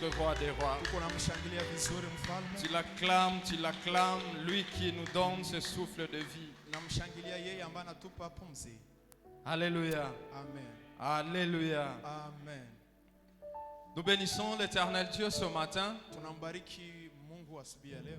notre roi des rois. Tu l'acclames, lui qui nous donne ce souffle de vie. Alléluia. Amen. Alléluia. Amen. Nous bénissons l'Éternel Dieu ce matin Tunambariki Mungu asubuhi ya leo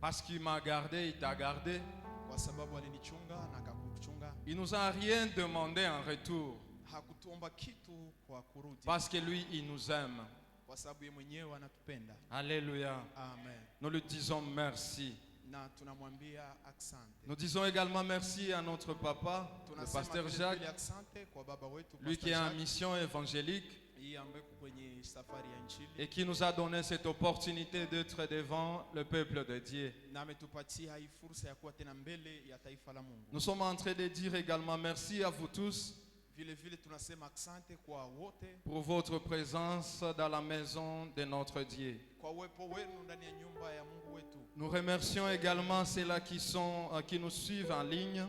parce qu'il m'a gardé, il t'a gardé. kwa sababu alinichunga na akakuchunga. Il nous a rien demandé en retour Hakutuomba kitu kwa kurudi parce que lui, il nous aime. kwa sababu yeye mwenyewe anatupenda. Alléluia. Amen. Nous lui disons merci. Na tunamwambia asante. Nous disons également merci à notre papa, le Tunasema pasteur vile Jacques, vile asante kwa baba wetu lui qui est Pastor en Jacques, mission évangélique yeye ambaye kwenye safari ya injili et qui nous a donné cette opportunité d'être devant le peuple de Dieu. na ametupatia hii fursa ya kuwa tena mbele ya taifa la Mungu. Nous sommes en train de dire également merci à vous tous Vile vile tunasema asante kwa wote pour votre présence dans la maison de notre Dieu. kwa uwepo wenu ndani ya nyumba ya Mungu wetu. Nous remercions également ceux-là qui nous suivent en ligne.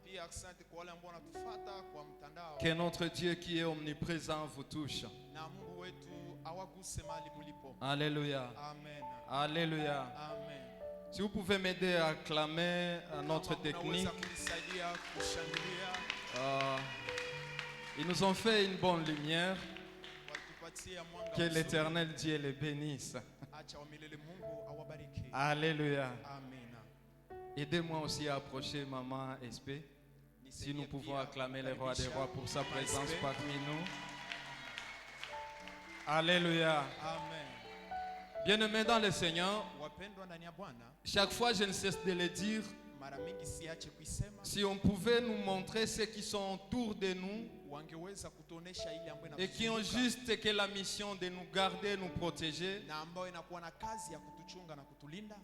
Pia asante kwa wale ambao wanatufuata kwa mtandao. Que notre Dieu qui est omniprésent vous touche. Na Mungu wetu awaguse mahali mlipo. Alléluia. Amen. Alléluia. Amen. Si vous pouvez m'aider à acclamer notre technique. Kunisaidia kushangilia. Ils nous ont fait une bonne lumière. Walitupatia mwanga. Que l'Éternel Dieu les bénisse. Acha wa milele Mungu awabariki. Alléluia. Amen. Aidez-moi aussi à approcher Maman SP. Si nous pouvons acclamer le roi des rois pour sa présence parmi nous. Alléluia. Amen. Bien-aimés dans le Seigneur, Wapendwa ndani ya Bwana, chaque fois je ne cesse de le dire, mara mingi siache kuisema. si on pouvait nous montrer ceux qui sont autour de nous Wangeweza kutuonesha ile ambayo et qui ont juste que la mission de nous garder, nous protéger, na ambayo inakuwa na kazi ya kutuchunga na kutulinda,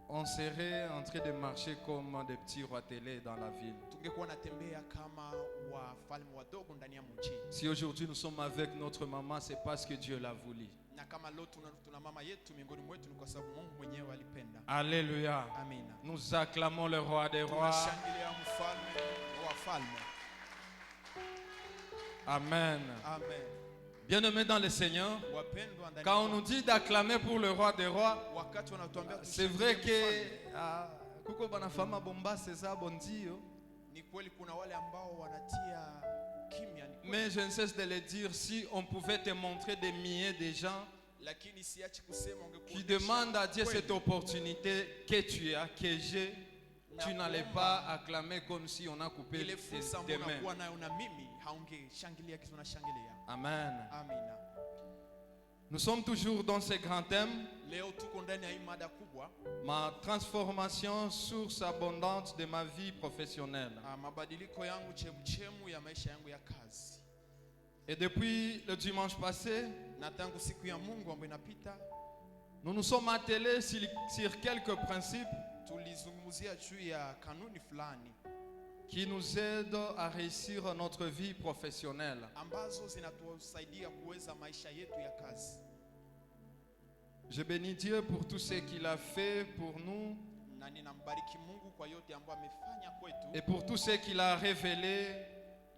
on serait en train de marcher comme des petits rois télé dans la ville. tungekuwa natembea kama wafalme wadogo ndani ya mji. Si aujourd'hui nous sommes avec notre maman, c'est parce que Dieu l'a voulu. Na kama leo tuna mama yetu miongoni mwetu ni kwa sababu Mungu mwenyewe alipenda. Alléluia. Amina. Nous acclamons le roi des rois. Tunashangilia mfalme wa wafalme. Amen. Amen. Bien-aimés dans le Seigneur, Wapendwa ndani quand on nous dit d'acclamer pour le roi des rois, wakati wanatuambia c'est vrai que kuko banafama bomba c'est ça bon Dieu. ni kweli kuna wale ambao wanatia kimya, ni kweli. Mais je ne cesse de le dire, si on pouvait te montrer des milliers de gens Lakini siachi kusema qui demandent à Dieu cette opportunité que tu as, que j'ai, tu n'allais pas acclamer comme si on a coupé ile fursa tes ambayo mains. unakuwa nayo na mimi haungeshangilia kitu unashangilia. Amen. Amina. Nous sommes toujours dans ce grand thème, Leo tuko ndani ya hii mada kubwa, ma transformation, source abondante de ma vie professionnelle. mabadiliko yangu chemchemu ya maisha yangu ya kazi. Et depuis le dimanche passé, Na tangu siku ya Mungu ambayo inapita, nous nous sommes attelés sur quelques principes tulizungumzia juu ya kanuni fulani qui nous aident à réussir notre vie professionnelle. ambazo zinatusaidia kuweza maisha yetu ya kazi. Je bénis Dieu pour tout ce qu'il a fait pour nous Na ninambariki Mungu kwa yote ambayo amefanya kwetu et pour tout ce qu'il a révélé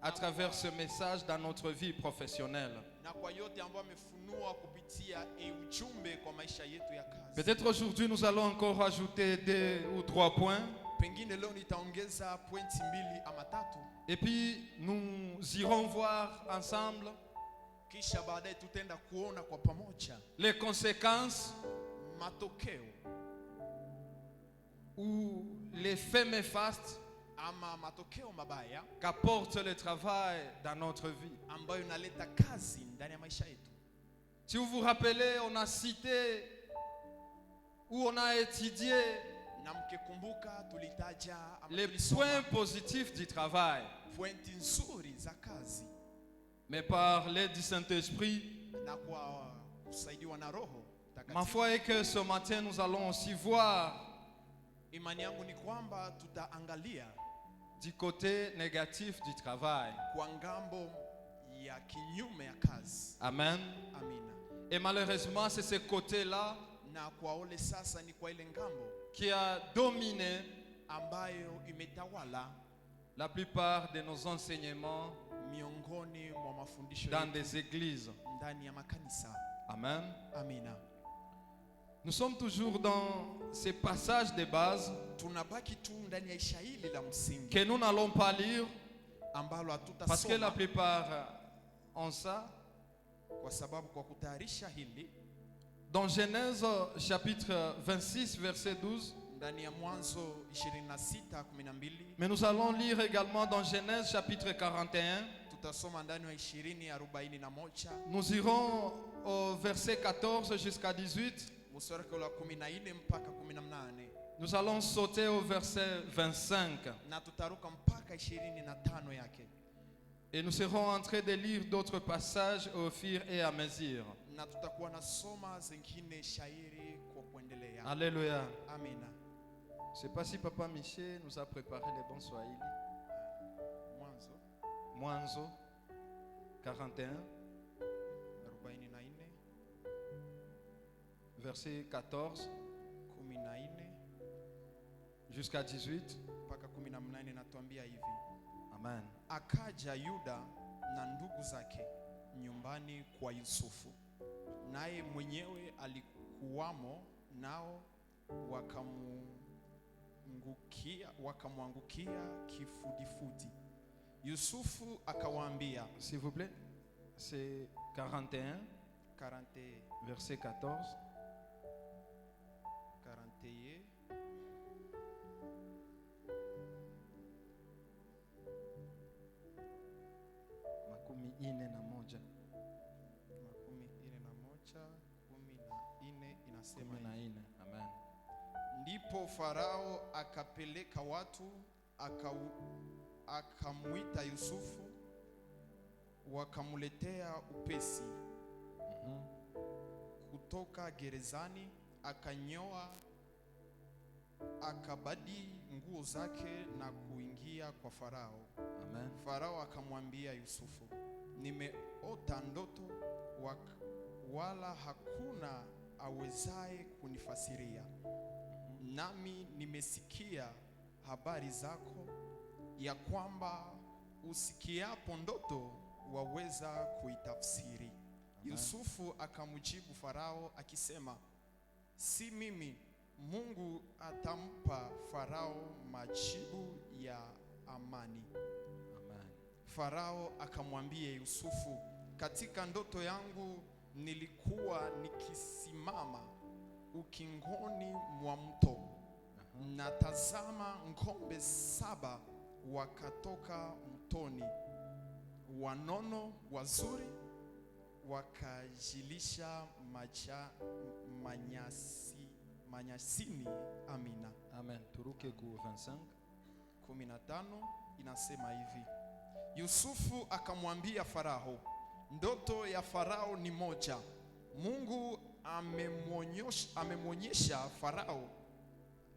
à travers ce message dans notre vie professionnelle. na kwa yote ambayo amefunua kupitia ujumbe kwa maisha yetu ya kazi. Peut-être aujourd'hui nous allons encore ajouter 2 ou 3 points. Pengine leo nitaongeza pointi 2 ama 3, Et puis nous irons voir ensemble kisha baadaye tutaenda kuona kwa pamoja les conséquences matokeo ou les faits néfastes ama matokeo mabaya qu'apporte le travail dans notre vie. ambayo inaleta kazi ndani ya maisha yetu. Si vous vous rappelez, on a cité ou on a étudié Na mkikumbuka tulitaja ama les tulisoma points positifs du travail. pointi nzuri za kazi, Mais par l'aide du Saint-Esprit, na kwa kusaidiwa na Roho ma Takatifu, foi est que ce matin nous allons aussi voir imani yangu ni kwamba tutaangalia du côté négatif du travail. kwa ngambo ya kinyume ya kazi. Amen. Amina. Et malheureusement, c'est ce côté-là Na kwa ole sasa ni kwa ile ngambo qui a dominé ambayo imetawala la plupart de nos enseignements miongoni mwa mafundisho dans yetu des églises. ndani ya makanisa. Amen. Amina. Nous sommes toujours dans ces passages de base Tunabaki tu ndani ya isha hili la msingi que nous n'allons pas lire ambalo parce que la hatutasoma plupart ont ça. kwa sababu kwa kutayarisha hili Dans Genèse chapitre 26 verset 12. ndani ya Mwanzo 26:12 Mais nous allons lire également dans Genèse chapitre 41. tutasoma ndani ya 20:41 Nous irons au verset 14 jusqu'à 18. mstari wa 14 mpaka 18 Nous allons sauter au verset 25. na tutaruka mpaka 25 yake Et nous serons en train de lire d'autres passages au fur et à mesure. na tutakuwa nasoma zingine shairi kwa kuendelea. Alléluia. Amina. Je ne sais pas si Papa Michel nous a préparé les bons Swahili. Mwanzo Mwanzo 41, 44 verset 14 14 jusqu'à 18. mpaka 18 natuambia hivi: Amen. Akaja Yuda na ndugu zake nyumbani kwa Yusufu, naye mwenyewe alikuwamo, nao wakamwangukia kifudifudi. Yusufu akawaambia, S'il vous plaît, c'est 41, 40 verset 14. 41 Makumi ine na moja. 14 inasema Kumi na hivi: ine. Amen. Ndipo Farao akapeleka watu akamwita Yusufu, wakamletea upesi kutoka gerezani, akanyoa, akabadi nguo zake na kuingia kwa Farao. Amen. Farao akamwambia Yusufu, nimeota ndoto, wala hakuna awezaye kunifasiria. Nami nimesikia habari zako, ya kwamba usikiapo ndoto waweza kuitafsiri. Yusufu akamjibu Farao akisema, si mimi. Mungu atampa Farao majibu ya amani. Amen. Farao akamwambia Yusufu, katika ndoto yangu nilikuwa nikisimama ukingoni mwa mto, na tazama, ng'ombe 7 wakatoka mtoni, wanono wazuri, wakajilisha manyasini. Amina. Amen. Turuke ku 25. 15 inasema hivi: Yusufu akamwambia Farao, ndoto ya Farao ni moja. Mungu amemwonyesha Farao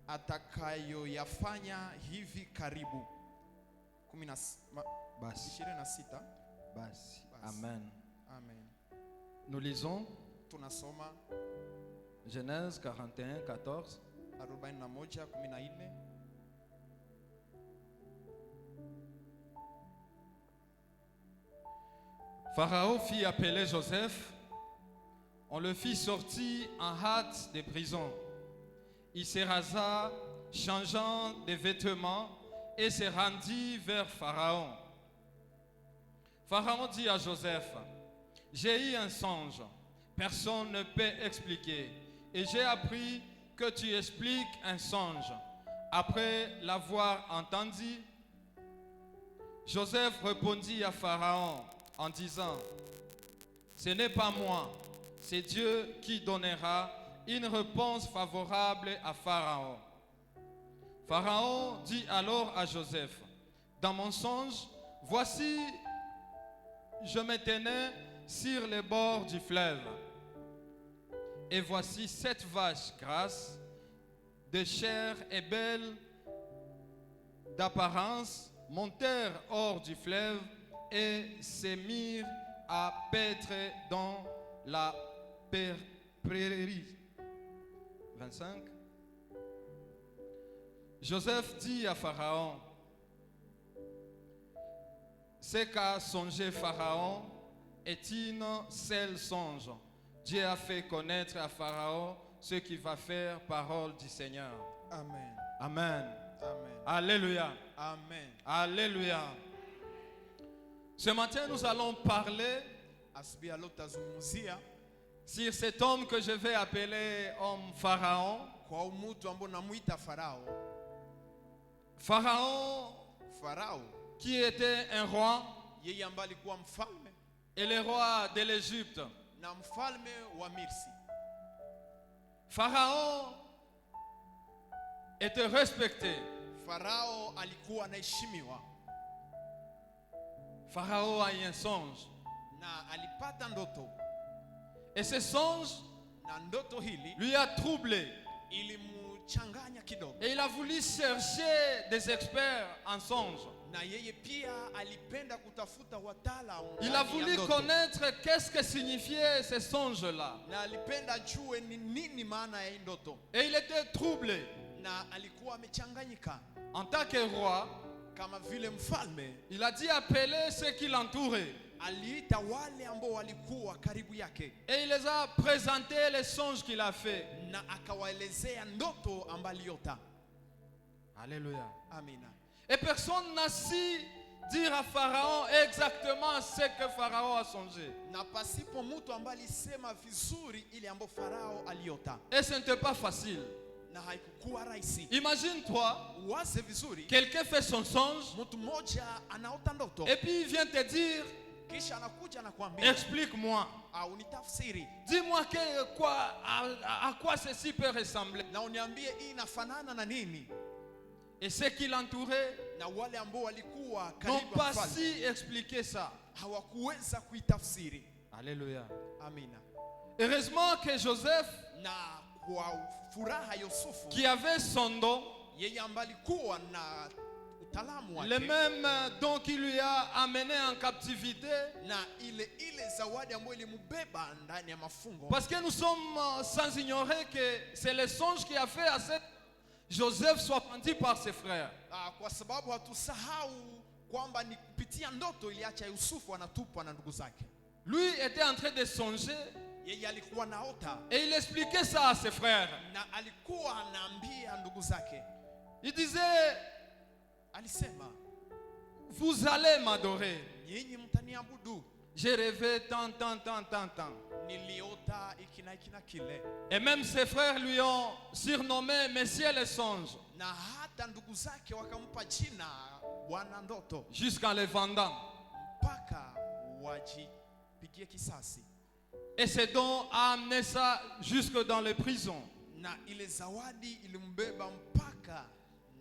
atakayoyafanya hivi karibu. 26. Basi. Basi. Amen. Amen. Nous lisons Tunasoma Genèse 41, 14. 41:14. Pharaon fit appeler Joseph. On le fit sortir en hâte de prison. Il se rasa, changeant de vêtements, et se rendit vers Pharaon. Pharaon dit à Joseph, j'ai eu un songe, personne ne peut expliquer, et j'ai appris que tu expliques un songe. Après l'avoir entendu, Joseph répondit à Pharaon en disant, ce n'est pas moi, c'est Dieu qui donnera une réponse favorable à Pharaon. Pharaon dit alors à Joseph, dans mon songe, voici, je me tenais sur les bords du fleuve, et voici 7 vaches grasses, de chair et belles d'apparence, montèrent hors du fleuve et se mirent à paître dans la prairie. 25. Joseph dit à Pharaon, ce qu'a songé Pharaon est une seule songe. Dieu a fait connaître à Pharaon ce qu'il va faire, parole du Seigneur. Amen. Amen. Amen. Alléluia. Amen. Alléluia. Ce matin, nous allons parler Asubuhi ya leo tutazungumzia sur cet homme que je vais appeler homme Pharaon. kwa mtu ambaye namuita Farao. Pharaon Farao qui était un roi yeye ambaye alikuwa mfalme et le roi de l'Égypte. na mfalme wa Misri. Pharaon était respecté. Farao alikuwa anaheshimiwa Pharaon a eu un songe. na alipata ndoto, Et ce songe na ndoto hili lui a troublé. ilimchanganya kidogo, Et il a voulu chercher des experts en songe. na yeye pia alipenda kutafuta wataalamu. Il a ndani ya voulu ndoto. connaître qu'est-ce que signifiait ce songe-là. Na alipenda ajue ni nini maana ya hii ndoto, Et il était troublé. na alikuwa amechanganyika. En tant que roi, Kama vile mfalme il a dit appeler ceux qui l'entouraient. aliita wale ambao walikuwa karibu yake, Et il les a présenté les songes qu'il a fait. na akawaelezea ndoto ambayo aliota. Alléluia. Amina. Et personne n'a su dire à Pharaon exactement ce que Pharaon a songé. Na pasipo mtu ambaye alisema vizuri ile ambayo Farao aliota, Et ce n'était pas facile. na haikuwa rahisi. Imagine-toi, Uwaze vizuri, quelqu'un fait son songe mtu mmoja anaota ndoto et puis il vient te dire, kisha anakuja na kuambia explique-moi. au nitafsiri Dis-moi à quoi ceci peut ressembler. na uniambie hii inafanana na nini. Et ceux qui l'entouraient Na wale ambao walikuwa n'ont karibu pas mfalme su expliquer ça. hawakuweza kuitafsiri. Alléluia. Amina. Heureusement que Joseph, Na kwa furaha Yusufu, qui avait son don, yeye ambaye alikuwa na utaalamu le wake même don qui lui a amené en captivité, na ile zawadi ambayo ilimbeba ndani ya mafungo, parce que nous sommes sans ignorer que c'est le songe qui a fait à ce Joseph soit pendu par ses frères. kwa sababu hatusahau kwamba ni kupitia ndoto iliacha Yusufu anatupwa na ndugu zake. Lui était en train de songer Yeye alikuwa naota et il expliquait ça à ses frères. na alikuwa anaambia ndugu zake, Il disait, alisema vous allez m'adorer. nyinyi mtaniabudu. J'ai rêvé tant. Niliota iki na kile, Et même ses frères lui ont surnommé Messieurs les songes, na hata ndugu zake wakampa jina bwana ndoto, jusqu'en le vendant. mpaka wajipigie kisasi. Et ce don a amené ça jusque dans les prisons. Na ile zawadi ilimbeba mpaka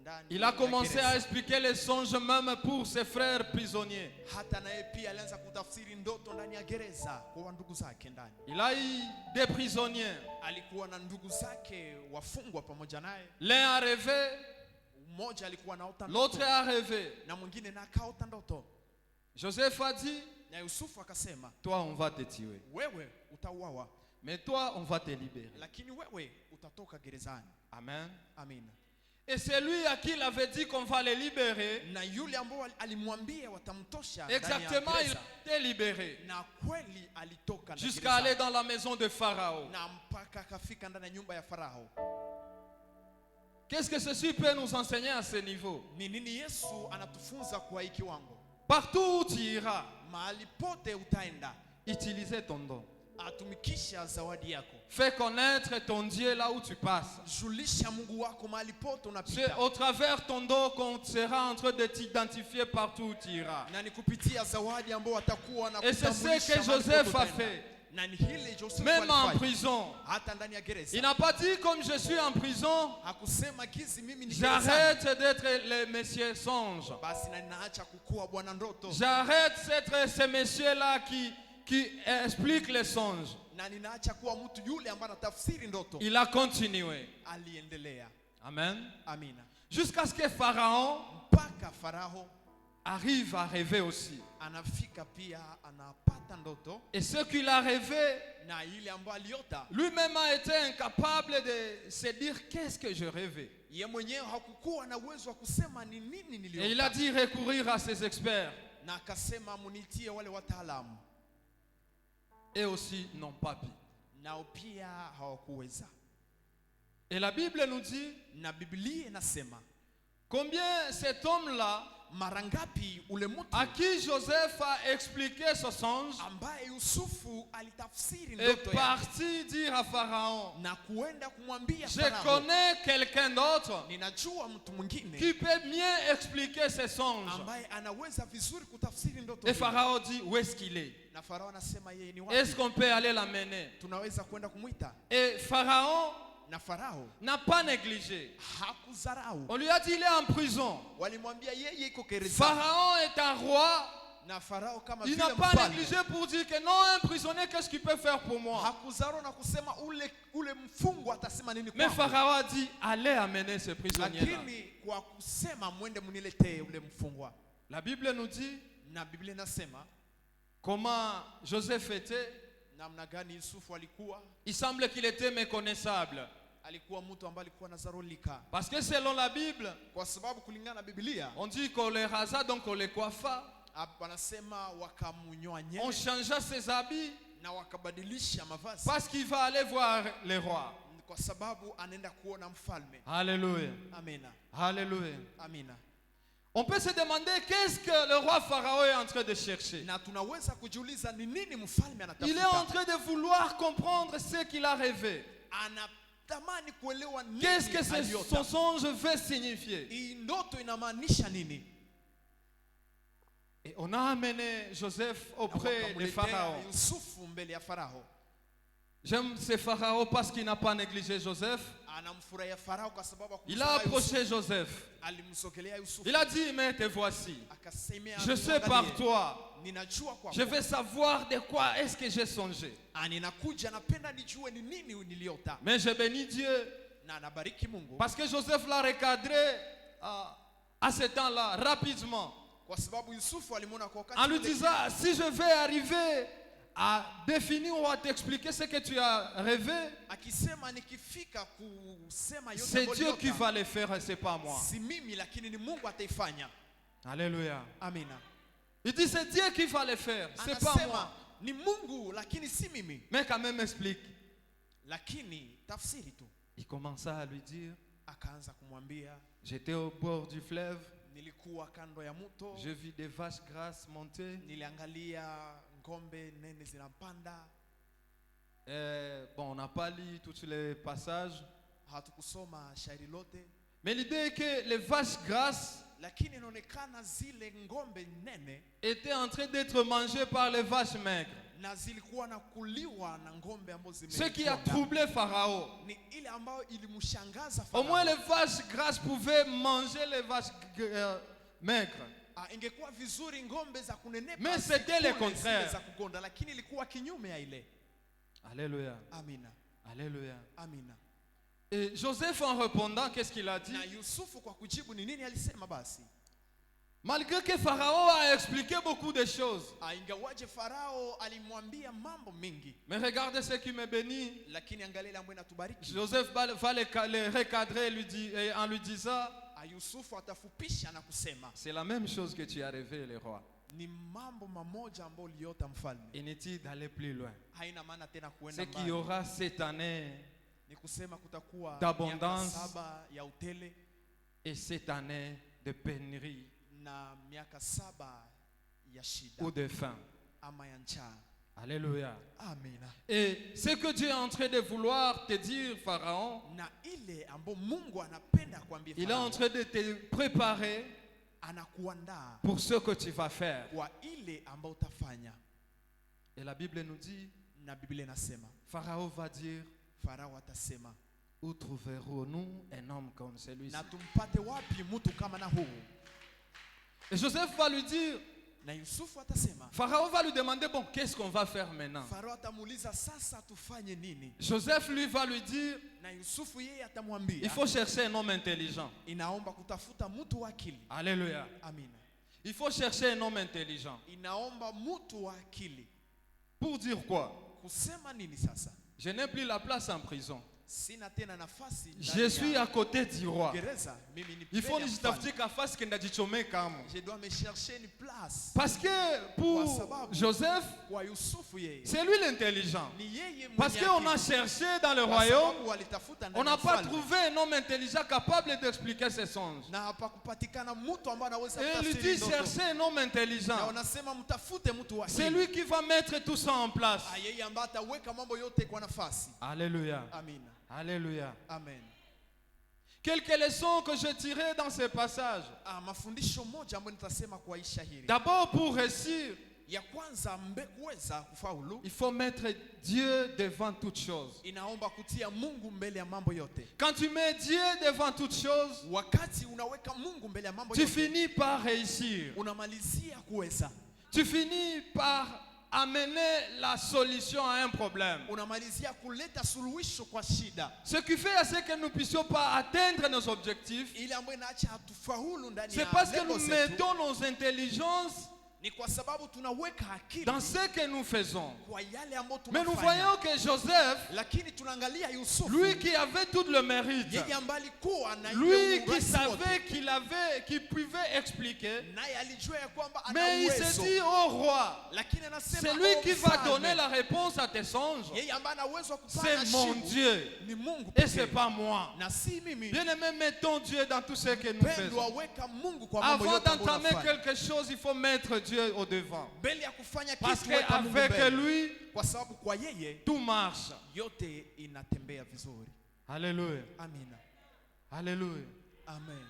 ndani. Il a commencé ya à gereza. expliquer les songes même pour ses frères prisonniers. Hata naye pia alianza kutafsiri ndoto ndani ya gereza kwa ndugu zake ndani. Il a eu des prisonniers. Alikuwa na ndugu zake wafungwa pamoja naye. L'un a rêvé, Mmoja alikuwa anaota l'autre ndoto a rêvé. na mwingine na akaota ndoto. Joseph a dit, Na Yusufu akasema, toi on va te tuer, wewe utauawa, mais toi on va te libérer. lakini wewe utatoka gerezani. Amen. Amina. Et c'est lui à qui il avait dit qu'on va les libérer. Na yule ambao alimwambia watamtosha ndani ya Exactement, il gereza, a été libéré na kweli alitoka na jusqu'à gereza, aller dans la maison de Pharaon. na mpaka akafika ndani ya nyumba ya Farao. Qu'est-ce que ceci peut nous enseigner à ce niveau? Ni nini Yesu anatufunza kwa hiki kiwango? Partout où tu iras, Mahali pote utaenda, utilisez ton don. atumikisha zawadi yako. Fais connaître ton Dieu là où tu passes. Julisha Mungu wako mahali pote C'est unapita. au travers ton don qu'on sera en train de t'identifier partout où tu iras. Na ni kupitia zawadi ambao watakuwa na Et c'est ce kutambulisha que mahali Joseph pote a utaenda. fait. Na ni hili Joseph Même en alifanya. prison. Hata ndani ya gereza. Il n'a pas dit comme je suis en prison, Hakusema kizi mimi ni gereza. j'arrête d'être le monsieur songe. Basi na ninaacha kukua bwana ndoto. J'arrête d'être ce monsieur-là qui explique les songes. Na ninaacha kuwa mtu yule ambaye anatafsiri ndoto. Il a continué. Aliendelea. Amen. Amina. Jusqu'à ce que Pharaon Mpaka Farao arrive à rêver aussi. anafika pia anapata ndoto, Et ce qu'il a rêvé, na ile ambayo aliota lui-même a été incapable de se dire qu'est-ce que je rêvais. ye mwenyewe hakukuwa na uwezo wa kusema ni nini Et il a niliota. dit recourir à ses experts. Na akasema munitie wale wataalamu, Et aussi n'ont pas pu. nao pia hawakuweza. Et la Bible nous dit Na Biblia inasema combien cet homme-là, mara ngapi ule mtu à qui Joseph a expliqué ce songe, ambaye Yusufu alitafsiri est ndoto yake parti dire à Pharaon, na kuenda kumwambia je Farao, connais quelqu'un d'autre ninajua mtu mwingine qui peut mieux expliquer ces songes. ambaye anaweza vizuri kutafsiri ndoto Et hiyo. Pharaon dit, où est-ce qu'il est? Na Farao anasema yeye ni Est-ce wapi? qu'on peut aller l'amener? Tunaweza kwenda kumwita. Et Pharaon Na Farao n'a pas négligé. hakuzarau. On lui a dit, il est en prison. Walimwambia yeye iko gereza. Pharaon est un roi. Na Farao kama Il vile n'a pas mfalme négligé pour dire que non, un prisonnier, qu'est-ce qu'il peut faire pour moi? hakuzarau na kusema ule mfungwa atasema nini Mais kwangu. Pharaon a dit, allez amener ce prisonnier-là. Lakini kwa kusema mwende muniletee ule mfungwa. La Bible nous dit Na Biblia inasema comment Joseph était. namna gani Yusufu alikuwa. Il semble qu'il était méconnaissable. Alikuwa mtu ambaye alikuwa nazarolika. Parce que selon la Bible, Kwa sababu kulingana na Biblia on dit qu'on les rasa, donc on les coiffa. wanasema wakamunyoa On nywele changea ses habits na wakabadilisha mavazi parce qu'il va aller voir les rois. kwa sababu anaenda kuona mfalme. Alléluia. Amina. Alléluia. Amina. On peut se demander qu'est-ce que le roi Pharaon est en train de chercher. Na tunaweza kujiuliza ni nini mfalme Il est en anatafuta. train de vouloir comprendre ce qu'il a rêvé. Anatamani kuelewa nini Qu'est-ce que son aliota. songe veut signifier. Hii ndoto inamaanisha nini? Et on a amené Joseph Na auprès de wakamletea Pharaon. Yusufu mbele ya Farao. J'aime ce Pharaon parce qu'il n'a pas négligé Joseph. Anamfurahia Farao kwa sababu Il a hakumsahau approché Yusufu. Joseph. Alimsogelea Yusufu. Il a dit, mais te voici. Akasemea, Je sais par "Niangalie, toi. ninajua kwako. Je veux savoir de quoi est-ce que j'ai songé. Ninakuja napenda nijue ni nini niliota." Mais je bénis Dieu Na nabariki Mungu parce que Joseph l'a recadré à ce temps-là, rapidement. kwa sababu Yusufu alimuona kwa wakati En lui ule, disant, si je vais arriver à définir ou à t'expliquer ce que tu as rêvé, akisema nikifika kusema yote c'est ambayo Dieu qui niliota, va le faire et c'est pas moi. si mimi lakini ni Mungu ataifanya. Alléluia. Amina. Il dit, c'est Dieu qui va le faire, c'est pas moi. Anasema ni Mungu lakini si mimi. Mais quand même explique. Lakini tafsiri tu. Il commença à lui dire, Akaanza kumwambia, j'étais au bord du fleuve, nilikuwa kando ya mto, je vis des vaches grasses monter. niliangalia ngombe nene zinapanda. Bon, on n'a pas lu tous les passages. Hatukusoma shairi lote, Mais l'idée est que les vaches grasses lakini inaonekana zile ngombe nene étaient en train d'être mangées par les vaches maigres. na zilikuwa na kuliwa na ngombe ambazo Ce qui a zimekonda. troublé Pharaon. Ni ile ambayo ilimshangaza Au moins Farao. les vaches grasses pouvaient manger les vaches maigres. Ingekuwa vizuri ngombe za kunenepa Mais c'était le zikule contraire. zile za kukonda, lakini ilikuwa kinyume ya ile. Alléluia. Amina. Alléluia. Amina. Et Joseph en répondant, qu'est-ce qu'il a dit? Na Yusufu kwa kujibu ni nini alisema basi? Malgré que Pharaon a expliqué beaucoup de choses. Ingawaje Farao alimwambia mambo mengi, Mais regardez ce qui me bénit. lakini angalia ile ambayo inatubariki. Joseph va le recadrer et en lui disant, Yusufu atafupisha na kusema c'est la même chose que tu as rêvé, le roi. ni mambo mamoja ambayo uliota mfalme. Inutile d'aller plus loin. Haina maana tena Ce kuenda qu'il y mbali. aura cette année Ni kusema kutakuwa d'abondance. miaka 7 ya utele et cette année de pénurie na miaka 7 ya shida ou de faim. ama ya njaa. Alléluia. Amina. Et ce que Dieu est en train de vouloir te dire, Pharaon, Na ile ambayo Mungu anapenda kuambia il est en Farao, train de te préparer anakuandaa pour ce que tu vas faire. kwa ile ambayo utafanya. Et la Bible nous dit, Na Biblia inasema Pharaon va dire, Farao atasema, où trouverons-nous un homme comme celui-ci? na tumpate wapi mtu kama na huu? Et Joseph va lui dire, Na Yusufu atasema, Pharaon va lui demander, bon, qu'est-ce qu'on va faire maintenant? Farao atamuuliza sasa tufanye nini? Joseph lui va lui dire, Na Yusufu yeye il atamwambia, faut chercher un homme intelligent. inaomba kutafuta mtu wa akili. Alléluia. Amina. Il faut chercher un homme intelligent. Inaomba mtu wa akili. Pour dire quoi? Kusema nini sasa? Je n'ai plus la place en prison. sina tena nafasi Je suis à côté du roi. gereza, mimi ni Il faut mbele ya nijitafutie mfalme. kafasi kenda jichomeka amo. Je dois me chercher une place. Parce que pour Joseph, Kwa Yusufu yeye c'est lui l'intelligent. ni yeye mwenye Parce qu'on a akili. cherché dans le Kwa royaume, sababu walitafuta on ndani n'a ya pas mfalme. trouvé un homme intelligent capable d'expliquer ses songes. Na hapakupatikana mtu ambaye anaweza Et il kutafsiri dit ndoto. cherchez un homme Na intelligent. wanasema mtafute mtu wa C'est akili. lui qui va mettre tout ça en place. Yeye ambaye ataweka mambo yote kwa nafasi. Alléluia. Amina. Alléluia. Amen. Quelques leçons que je tirais dans ce passage. Mafundisho moja ambayo nitasema kwa isha hili. D'abord, pour réussir, Ya kwanza kuweza kufaulu, il faut mettre Dieu devant toutes choses. inaomba kutia Mungu mbele ya mambo yote. Quand tu mets Dieu devant toutes choses, Wakati unaweka Mungu mbele ya mambo tu yote, finis par réussir. unamalizia kuweza. Tu finis par amener la solution à un problème. Unamalizia kuleta suluhisho kwa shida. Ce qui fait à ce que nous ne puissions pas atteindre nos objectifs, Ile ambayo inaacha hatufaulu ndani c'est ya parce que lengo nous zetu. mettons nos intelligences Ni kwa sababu tunaweka akili dans ce que nous faisons. kwa yale ambayo Mais nous tunafanya. voyons que Joseph, Lakini tunaangalia Yusufu, lui qui avait tout le mérite, yeye ambaye alikuwa na lui ile qui urahisi wote, savait qu'il pouvait expliquer, naye alijua ya kwamba ana mais il se uwezo. dit au roi, Lakini anasema c'est lui qui va mfalme, donner la réponse à tes songes. yeye ambaye ana uwezo wa kupana C'est mon jibu, Dieu ni Mungu et pekee. c'est pas moi. Na si mimi. Bien-aimés, mettons Dieu dans tout ce que nous faisons. Pendwa, weka Mungu kwa mambo Avant yote ambayo d'entamer unafanya. quelque chose, il faut mettre Dieu au devant. Mbele ya kufanya Parce kitu weka Mungu qu'avec mbele. lui, Kwa sababu kwa yeye tout marche. yote inatembea vizuri. Alléluia. Amina. Alléluia. Amen.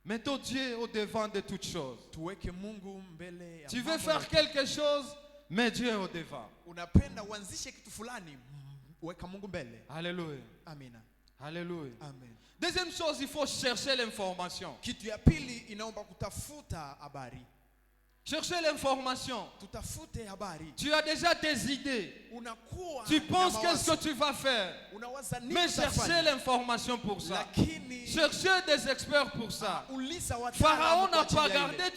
Mettons Dieu au devant de toutes choses. Tuweke Mungu mbele ya Tu veux mambo faire yote. quelque chose, mets Dieu au devant. Unapenda uanzishe kitu fulani, weka Mungu mbele. Alléluia. Amina. Alléluia. Amen. Deuxième chose, il faut chercher l'information. Kitu ya pili inaomba kutafuta habari. Chercher l'information. Tutafute habari. Tu as déjà tes idées. Unakuwa Tu penses na qu'est-ce mawazo. que tu vas faire. Unawaza nini Mais chercher utafanya. l'information pour ça. Lakini Chercher des experts pour ça. uliza wataalamu Pharaon kwa n'a ajili pas ya ile. gardé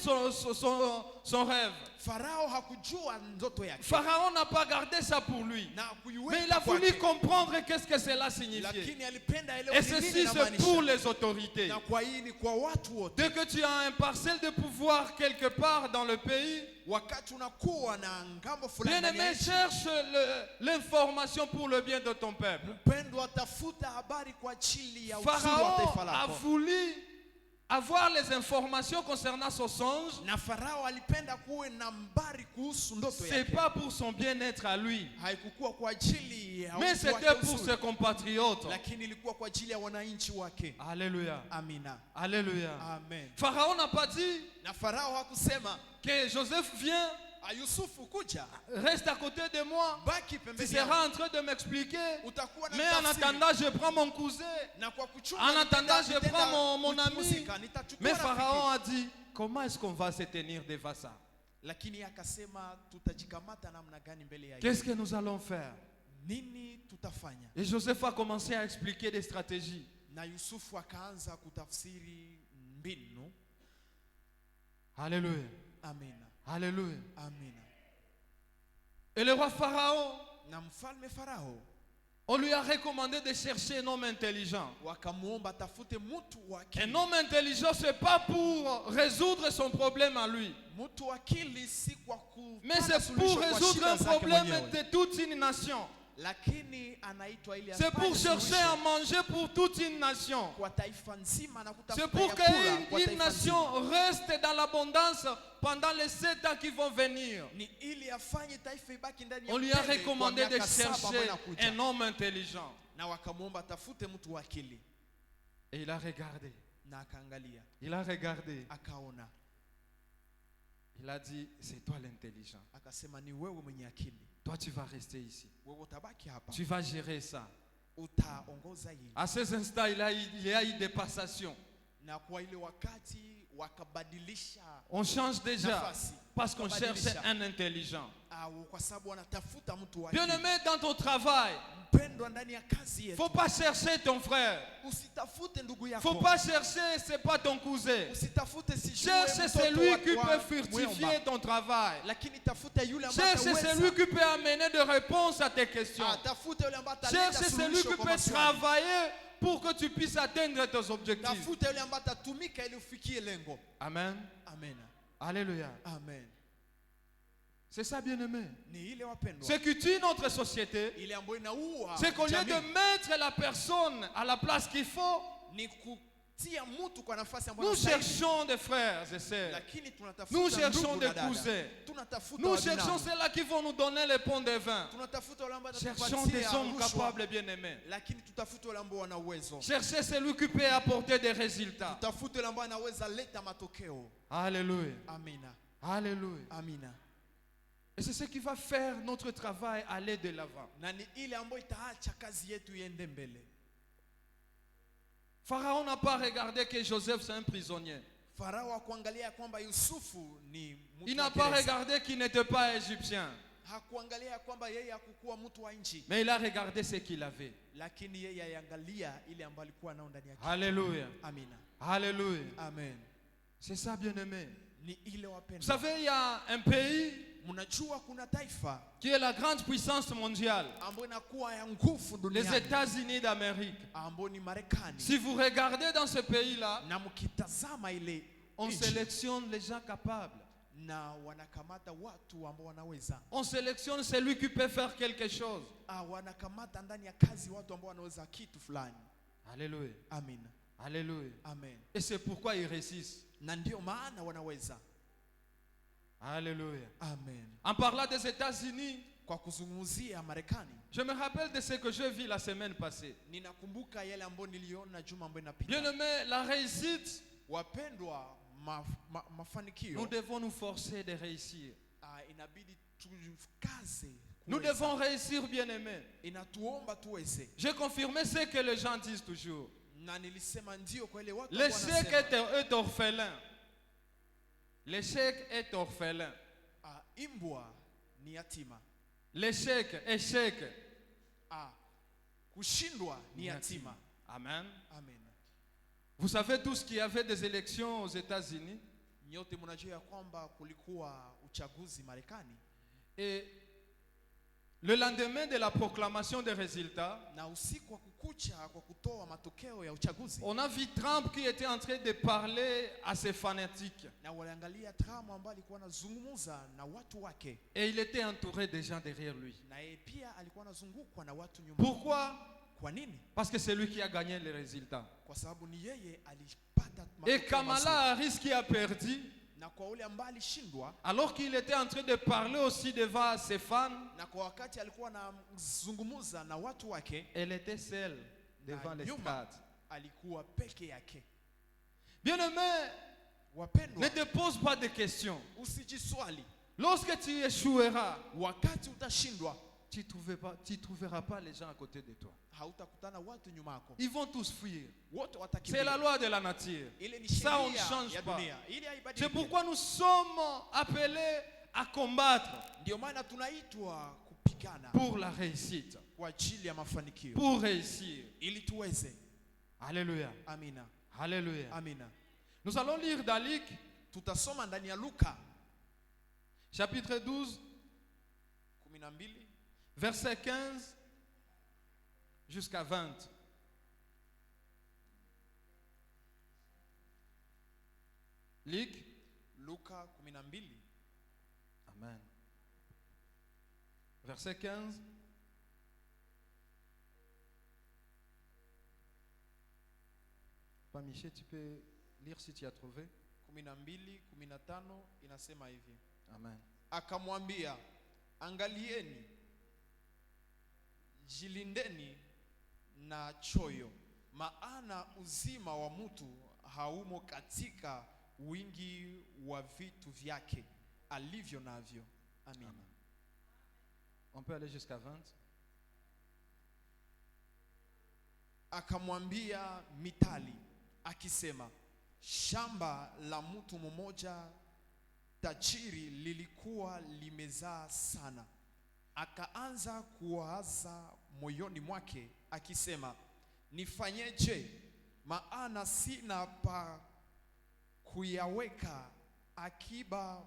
son rêve. Farao hakujua ndoto yake. Pharaon n'a pas gardé ça pour lui. Na kuiweka Mais il a voulu kwake. comprendre qu'est-ce que cela signifiait. Lakini alipenda elewe Et ni nini ceci, c'est inamaanisha. pour les autorités. Na kwa hii ni kwa watu wote. Dès que tu as un parcelle de pouvoir quelque part dans le pays, Wakati unakuwa na ngambo fulani bien ndani ya aimé, nchi, cherche l'information pour le bien de ton peuple. mpendwa, tafuta habari kwa ajili ya uzuri wa taifa Pharaon a lako. voulu avoir les informations concernant son songe. Na Farao alipenda kuwe na habari kuhusu ndoto C'est yake. pas pour son bien-être à lui, Haikukuwa kwa ajili ya mais utu wake c'était pour uzuri, ses compatriotes. lakini ilikuwa kwa ajili ya wananchi wake. Alléluia. Amina. Alléluia. Amen. Pharaon n'a pas dit Na Farao hakusema, que Joseph vient, Yusufu kuja, reste à côté de moi. baki Tu pembeni seras yangu. en train de m'expliquer. Utakuwa na Mais en tafsiri. attendant, je prends mon cousin. Na kwa kuchunga En attendant, nitenda- je nitenda prends mon ami. kupumzika, nitachukua Mais rafiki. Pharaon a dit, comment est-ce qu'on va se tenir devant ça? Lakini akasema tutajikamata namna gani mbele ya Qu'est-ce que nous allons faire? nini tutafanya? Et Joseph a commencé à expliquer des stratégies. Na Yusufu akaanza kutafsiri mbinu. Alléluia. Amina. Alléluia. Amina. Et le roi Pharaon, Na mfalme Farao on lui a recommandé de chercher un homme intelligent. wakamuomba tafute mtu wa Un akili. homme intelligent, ce n'est pas pour résoudre son problème à lui, Mtu wa akili si kwa mais kupata c'est pour suluhisho kwa résoudre shida un zake problème mwenyewe. de toute une nation. Lakini anaitwa ili C'est pour afanye chercher suluhisho à manger pour toute une nation. kwa taifa nzima na C'est kutafuta pour ya kula kwa qu'une taifa nation nzima. reste dans l'abondance pendant les 7 ans qui vont venir. Ni ili afanye taifa ibaki ndani ya On lui a upele kwa recommandé de miaka saba ambayo chercher inakuja. un homme intelligent. Na wakamwomba tafute mtu wa akili, Et il a regardé. na akaangalia Il a regardé. akaona, Il a dit, c'est toi l'intelligent. akasema ni wewe mwenye akili, Toi, tu vas rester ici. wewe utabaki hapa, Tu vas gérer ça. utaongoza hili. À ces instants, il y a eu des passations. Na kwa ile wakati wakabadilisha On change déjà nafasi. parce qu'on cherche Wakabadilisha. un intelligent. Kwa sababu wanatafuta mtu wa Bien-aimé, dans ton travail, mpendwa ndani ya kazi yetu. faut pas chercher ton frère. Usitafute ndugu yako. Faut pas chercher, c'est pas ton cousin. Usitafute sijui Cherche mtoto celui wa- qui wa peut fructifier mwomba. ton travail. Lakini tafuta yule ambaye Cherche ataweza. celui qui peut amener des réponses à tes questions. Tafuta yule ambaye ataleta Cherche celui suluhisho qui kwa peut maswali. travailler pour que tu puisses atteindre tes objectifs. Tafuta yule ambaye atatumika ili ufikie lengo. Amen. Amen. Alléluia. Amen. C'est ça, bien-aimé. Ni ile wapendwa. Ce qui tue notre société, Ile ambayo inaua. c'est qu'au lieu jamii, de mettre la personne à la place qu'il faut, ni kutia mtu kwa nafasi ambayo nous anastahili. cherchons des frères et sœurs. Lakini tunatafuta Nous cherchons ndugu des na dada. cousins. Tunatafuta Nous wabinamu. cherchons ceux-là qui vont nous donner les ponts de vin. Tunatafuta wale ambao Cherchons des watatupatia hommes rushwa. capables et bien-aimés. Lakini tutafute wale ambao wana uwezo. Cherchez celui qui peut apporter des résultats. Tutafute wale ambao anaweza leta matokeo. Alléluia. Amina. Alléluia. Amina. Et c'est ce qui va faire notre travail aller de l'avant. Na ni ile ambayo itaacha kazi yetu iende mbele. Pharaon n'a pas regardé que Joseph c'est un prisonnier. Farao hakuangalia kwamba Yusufu ni mtu Il wa n'a pas gereza. regardé qu'il n'était pas égyptien. Hakuangalia kwamba yeye hakukuwa mtu wa nchi. Mais il a regardé ce qu'il avait. Lakini yeye aliangalia ile ambayo alikuwa nao ndani yake. Alléluia. Amina. Alléluia. Amen. C'est ça, bien-aimé. Ni ile Vous wapendwa. savez, il y a un pays Mnajua kuna taifa qui est la grande puissance mondiale, ambayo inakuwa ya nguvu les duniani États-Unis d'Amérique. ambayo ni Marekani. Si vous regardez dans ce pays-là, Na mkitazama ile on nchi, sélectionne les gens capables. na wanakamata watu ambao wanaweza. On sélectionne celui qui peut faire quelque chose. Wanakamata ndani ya kazi watu ambao wanaweza kitu fulani. Alléluia. Amina. Alléluia. Amen. Et c'est pourquoi ils réussissent. Na ndio maana wanaweza. Alléluia. Amen. En parlant des États-Unis, Kwa kuzungumzia Marekani, je me rappelle de ce que je vis la semaine passée. ninakumbuka yale ambayo niliona juma ambayo inapita. Bien-aimé, la réussite, Wapendwa, mafanikio nous devons nous forcer de réussir. inabidi tukaze. Nous devons réussir, bien-aimé. Inatuomba tuweze. J'ai confirmé ce que les gens disent toujours. Na nilisema ndio kwa ile watu ambao L'échec wanasema. est orphelin. L'échec est orphelin. Imbwa ni yatima. L'échec, échec. Kushindwa ni yatima. Amen. Amen. Vous savez tous qu'il y avait des élections aux États-Unis. Nyote mnajua ya kwamba kulikuwa uchaguzi Marekani. Et le lendemain de la proclamation des résultats, Na usiku wa kukucha kwa kutoa matokeo ya uchaguzi. on a vu Trump qui était en train de parler à ses fanatiques. Na waliangalia Trump ambaye alikuwa anazungumza na watu wake. Et il était entouré de gens derrière lui. Na yeye pia alikuwa anazungukwa na watu nyuma. Pourquoi? Kwa nini? Parce que c'est lui qui a gagné les résultats. Kwa sababu ni yeye alipata Et matokeo Kamala mazuri. Harris qui a perdu, Na kwa ule ambaye alishindwa, alors qu'il était en train de parler aussi devant ses fans, na kwa wakati alikuwa anazungumza na watu wake, elle était seule devant les nyuma strates. alikuwa peke yake. Bien-aimé, Wapendwa, ne te pose pas de questions. usijiswali. Lorsque tu échoueras, Wakati utashindwa, tu ne trouveras pas les gens à côté de toi. hautakutana watu nyuma yako. Ils vont tous fuir. Wote C'est watakimbia. la loi de la nature. Ile ni Ça, on ne sheria change ya pas. dunia. Ile haibadiliki. C'est pourquoi nous sommes appelés à combattre Ndio maana tunaitwa kupigana pour la réussite, kwa ajili ya mafanikio. pour réussir. Ili tuweze. Alléluia. Amina. Alléluia. Amina. Nous allons lire dans Luc, Tutasoma ndani ya Luka chapitre 12, 12 verset 15 jusqu'à 20. Luc. Luka 12 Amen. Verset 15. Pas Michel, tu peux lire si tu as trouvé. 12:15 inasema hivi. Amen. Akamwambia, angalieni, jilindeni na choyo, maana uzima wa mtu haumo katika wingi wa vitu vyake alivyo navyo. Amina. Amen. On peut aller jusqu'à 20. Akamwambia mitali akisema, shamba la mtu mmoja tajiri lilikuwa limezaa sana. Akaanza kuwaza moyoni mwake akisema, nifanyeje? Maana sina pa kuyaweka akiba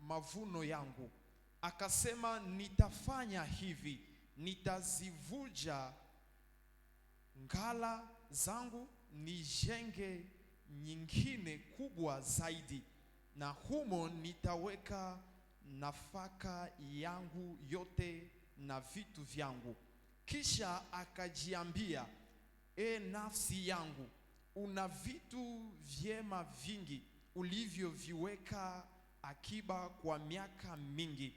mavuno yangu. Akasema, nitafanya hivi, nitazivuja ngala zangu, nijenge nyingine kubwa zaidi, na humo nitaweka nafaka yangu yote na vitu vyangu. Kisha akajiambia, nafsi yangu, una vitu vyema vingi ulivyoviweka akiba kwa miaka mingi.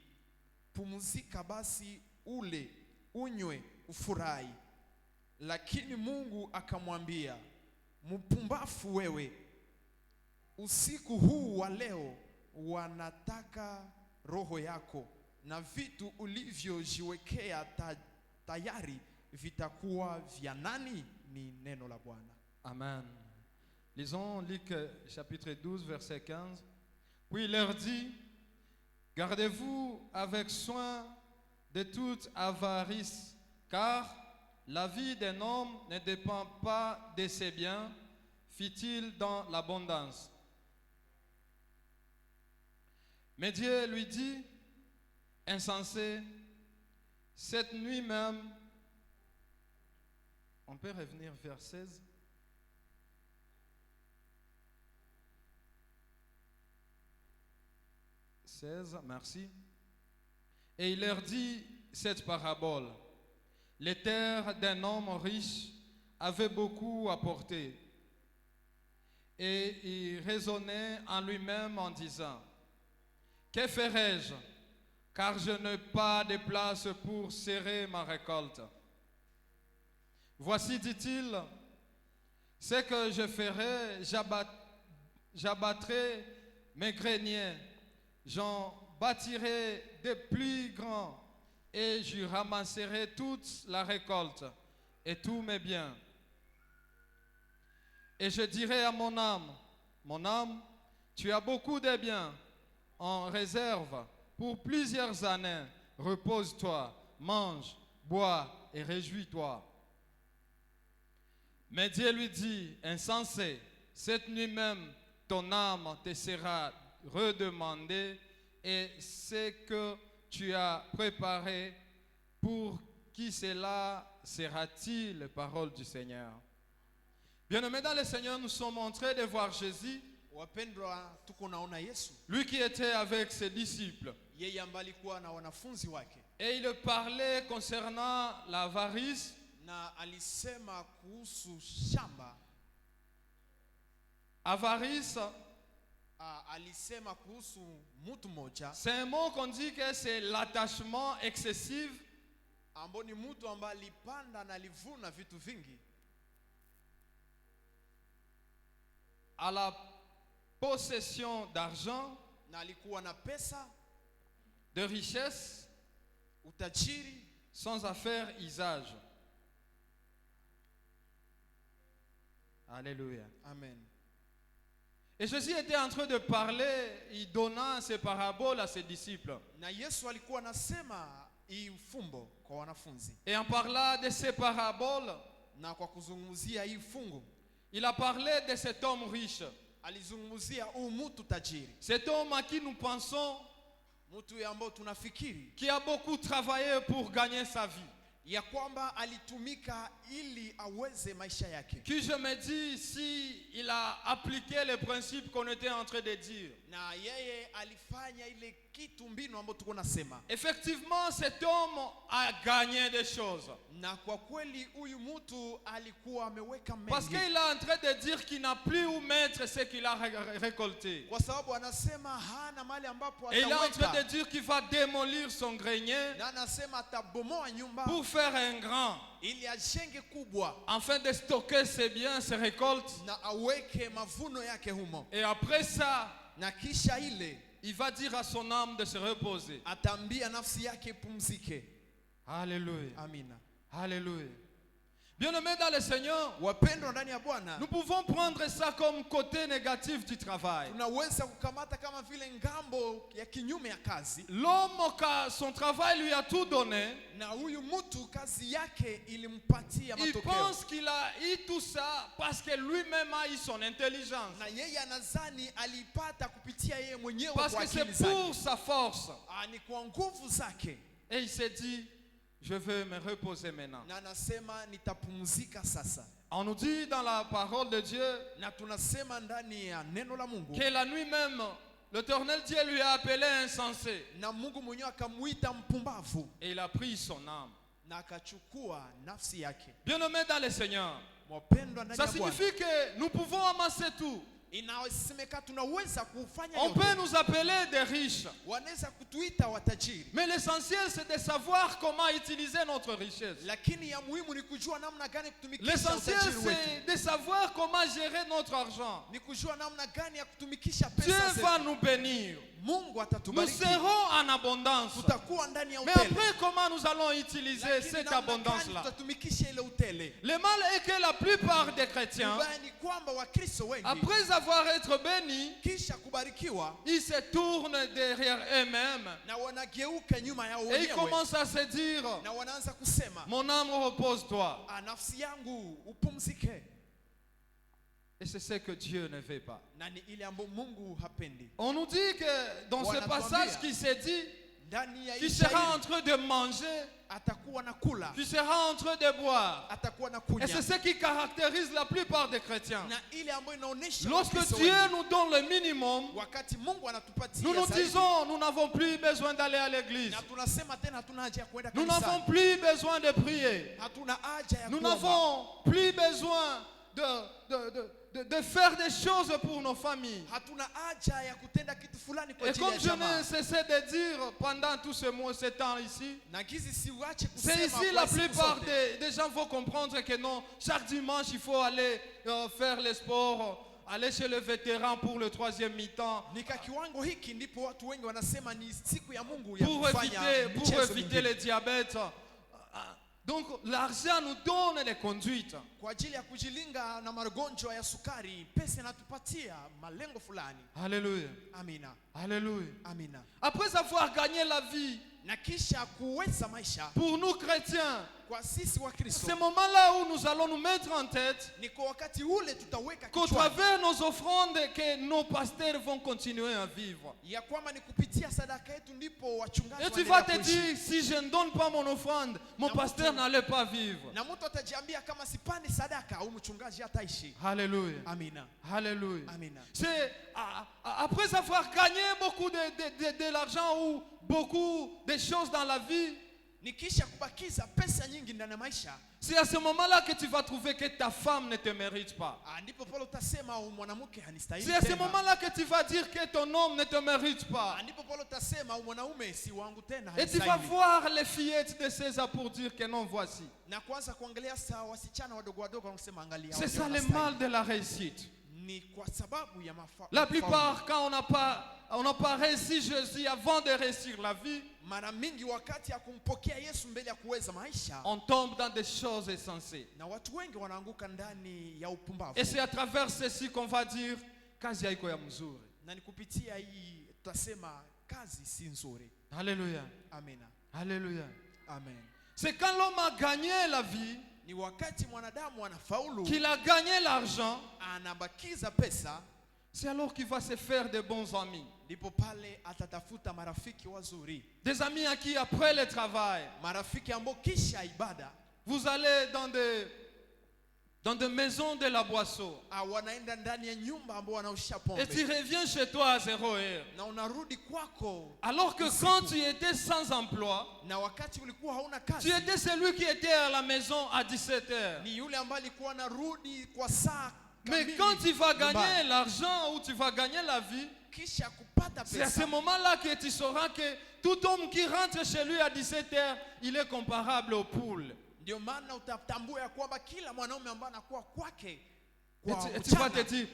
Pumzika basi, ule, unywe, ufurahi. Lakini Mungu akamwambia, mpumbafu wewe, usiku huu wa leo wanataka roho yako, na vitu ulivyojiwekea tayari vitakuwa vya nani? Ni neno la Bwana. Amen. Lisons Luc chapitre 12 verset 15. Puis il leur dit, gardez-vous avec soin de toute avarice, car la vie d'un homme ne dépend pas de ses biens, fit-il dans l'abondance. Mais Dieu lui dit, insensé, cette nuit même, on peut revenir vers 16. Merci. Et il leur dit cette parabole. Les terres d'un homme riche avaient beaucoup apporté. Et il raisonnait en lui-même en disant, que ferai-je, car je n'ai pas de place pour serrer ma récolte. Voici, dit-il, ce que je ferai, j'abattrai mes greniers, j'en bâtirai de plus grands, et je ramasserai toute la récolte et tous mes biens. Et je dirai à mon âme, tu as beaucoup de biens en réserve pour plusieurs années. Repose-toi, mange, bois et réjouis-toi. Mais Dieu lui dit, insensé, cette nuit même, ton âme te sera redemandée, et ce que tu as préparé, pour qui cela sera-t-il? Parole du Seigneur. Bien-aimés dans le Seigneur, nous sommes en train de voir Jésus, lui qui était avec ses disciples. Et il parlait concernant l'avarice. Avarice, c'est un mot qu'on dit que c'est l'attachement excessif à la possession d'argent, de richesse, sans en faire usage. Alléluia. Amen. Et Jésus était en train de parler, il donnant ses paraboles à ses disciples. Et en parlant de ces paraboles, il a parlé de cet homme riche. Cet homme à qui nous pensons qui a beaucoup travaillé pour gagner sa vie. Ya kwamba alitumika ili aweze maisha yake. Qui je me dis si il a appliqué les principes qu'on était en train de dire. Na yeye alifanya ile kitu mbinu ambayo tuko nasema. Effectivement, cet homme a gagné des choses. Na kwa kweli huyu mtu alikuwa ameweka mengi. Parce qu'il est en train de dire qu'il n'a plus où mettre ce qu'il a récolté. Kwa sababu anasema hana mali ambapo ataweka. Et il est en train de dire qu'il va démolir son grenier. Na anasema atabomoa nyumba. Pour faire un grand. Ili ajenge kubwa. Afin de stocker ses biens, ses récoltes. Na aweke mavuno yake humo. Et après ça, na kisha ile, il va dire à son âme de se reposer. Atambia nafsi yake pumzike. Alléluia. Amina. Alléluia. Bien-aimés dans le Seigneur, Wapendwa ndani ya Bwana, nous pouvons prendre ça comme côté négatif du travail. tunaweza kukamata kama vile ngambo ya kinyume ya kazi. L'homme, son travail lui a tout donné. Na huyu mtu kazi yake ilimpatia Il matokeo. pense qu'il a eu tout ça parce que lui-même a eu son intelligence. Na yeye anadhani alipata kupitia yeye mwenyewe Parce kwa que c'est akili zake. pour sa force. Ni kwa nguvu zake. Et il s'est dit, je veux me reposer maintenant. Na anasema nitapumzika sasa. On nous dit dans la parole de Dieu Na tunasema ndani ya neno la Mungu que la nuit même, l'Éternel Dieu lui a appelé insensé. na Mungu mwenyewe akamuita mpumbavu Et il a pris son âme. na akachukua nafsi yake. Bien-aimés dans le Seigneur, Mwapendwa ndani ça ya Bwana, signifie que nous pouvons amasser tout. inasemeka tunaweza kufanya On peut yote. nous appeler des riches. Wanaweza kutuita watajiri, Mais l'essentiel, c'est de savoir comment utiliser notre richesse. lakini ya muhimu ni kujua namna gani kutumikisha L'essentiel, utajiri wetu. c'est de savoir comment gérer notre argent. Ni kujua namna gani ya kutumikisha Dieu pesa va zetu. nous bénir. Mungu Nous atatubariki. serons en abondance. Tutakuwa ndani ya Mais utele. après, comment nous allons utiliser Lakini cette namna gani abondance-là? tutatumikisha ile utele? Le mal est que la plupart des chrétiens, Ubaya ni kwamba Wakristo wengi après avoir été bénis, kisha kubarikiwa ils se tournent derrière eux-mêmes na wanageuka nyuma yao et ils wenyewe commencent à se dire, na wanaanza kusema, mon âme repose-toi. nafsi yangu upumzike. Et c'est ce que Dieu ne veut pas. Na ni ile ambayo Mungu hapendi. On nous dit que dans ce Wanatuambia, passage qui s'est dit, Ndani ya tu hii seras shairi, en train de manger, atakuwa na kula, tu seras en train de boire. atakuwa na Et kunya. c'est ce qui caractérise la plupart des chrétiens. Na ile ambayo inaonesha Lorsque Wakristo Dieu wengi, nous donne le minimum, wakati Mungu anatupatia nous nous zaidi, disons, nous n'avons plus besoin d'aller à l'église. na tunasema tena hatuna haja ya kwenda Nous n'avons kanisani. plus besoin de prier. Hatuna haja ya Nous kuomba. n'avons plus besoin de faire des choses pour nos familles. Hatuna haja ya kutenda kitu fulani kwa Et ajili comme ya je jamaa. n'ai cessé de dire pendant tout ce temps ici, Na gizi siuache c'est kusema ici kwa la siku plupart zote. des gens vont comprendre que non, chaque dimanche il faut aller faire le sport, aller chez le vétéran pour le 3e mi-temps, Nika kiwango hiki ndipo watu wengi wanasema ni siku ya Mungu ya pour kufanya michezo éviter mingine. le diabète. Donc l'argent nous donne les conduites. Kwa ajili ya kujilinga na magonjwa ya sukari, pesa inatupatia malengo fulani. Alléluia. Amina. Alléluia. Amina. Après avoir gagné la vie, Na kisha kuweza maisha pour nous chrétiens, kwa sisi wa Kristo, c'est ce moment-là où nous allons nous mettre en tête ni kwa wakati ule tutaweka qu'au kichwani travers nos offrandes, que nos pasteurs vont continuer à vivre. ya kwamba ni kupitia sadaka yetu ndipo wachungaji Et tu vas wanaendelea te kuishi. dire, si je ne donne pas mon offrande, mon Na pasteur mtu- n'allait pas vivre. Na mtu atajiambia kama sipandi sadaka au mchungaji hataishi. Alléluia. Amina. Alléluia. Amina. C'est après avoir gagné beaucoup de l'argent ou beaucoup de choses dans la vie, Nikisha kubakiza pesa nyingi ndani ya maisha, c'est à ce moment-là que tu vas trouver que ta femme ne te mérite pas. ndipo pale utasema huyu mwanamke hanistahili C'est à ce tena. moment-là que tu vas dire que ton homme ne te mérite pas. Ndipo pale utasema huyu mwanaume si wangu tena, Et tu vas hanistahili. voir les fillettes de César pour dire que non, voici. Na kwanza kuangalia saa wasichana wadogo wadogo wanasema angalia. C'est wao ça le wanastahili. mal de la réussite. Ni kwa sababu ya La plupart, quand on n'a pas réussi Jésus avant de réussir la vie, mara mingi wakati ya kumpokea Yesu mbele ya kuweza maisha, on tombe dans des choses insensées. na watu wengi wanaanguka ndani ya upumbavu. Et c'est à travers ceci qu'on va dire, kazi haiko ya mzuri. Na ni kupitia hii tutasema kazi si nzuri. Alléluia. Amina. Alléluia. Amen. C'est quand l'homme a gagné la vie, Ni wakati mwanadamu anafaulu, qu'il a gagné l'argent, anabakiza pesa, c'est alors qu'il va se faire de bons amis. ndipo pale atatafuta marafiki wazuri, Des amis à qui après le travail, marafiki ambao kisha ibada vous allez dans des maisons de la boisson. wanaenda ndani ya nyumba ambao wanaosha Et tu pombe, reviens chez toi à 0 heure. na unarudi kwako, Alors que quand tu étais sans emploi, na wakati ulikuwa hauna tu kazi, étais celui qui était à la maison à 17 heures. ni yule ambaye alikuwa anarudi kwa saa Mais kamili quand tu vas gagner nyumbani. l'argent ou tu vas gagner la vie, Kisha kupata c'est à ce pesa, moment-là que tu sauras que tout homme qui rentre chez lui à 17 heures, il est comparable aux poules. ndio maana utatambua ya kwamba kila mwanaume ambaye anakuwa kwake Et kwa tu vas te mchana. dire,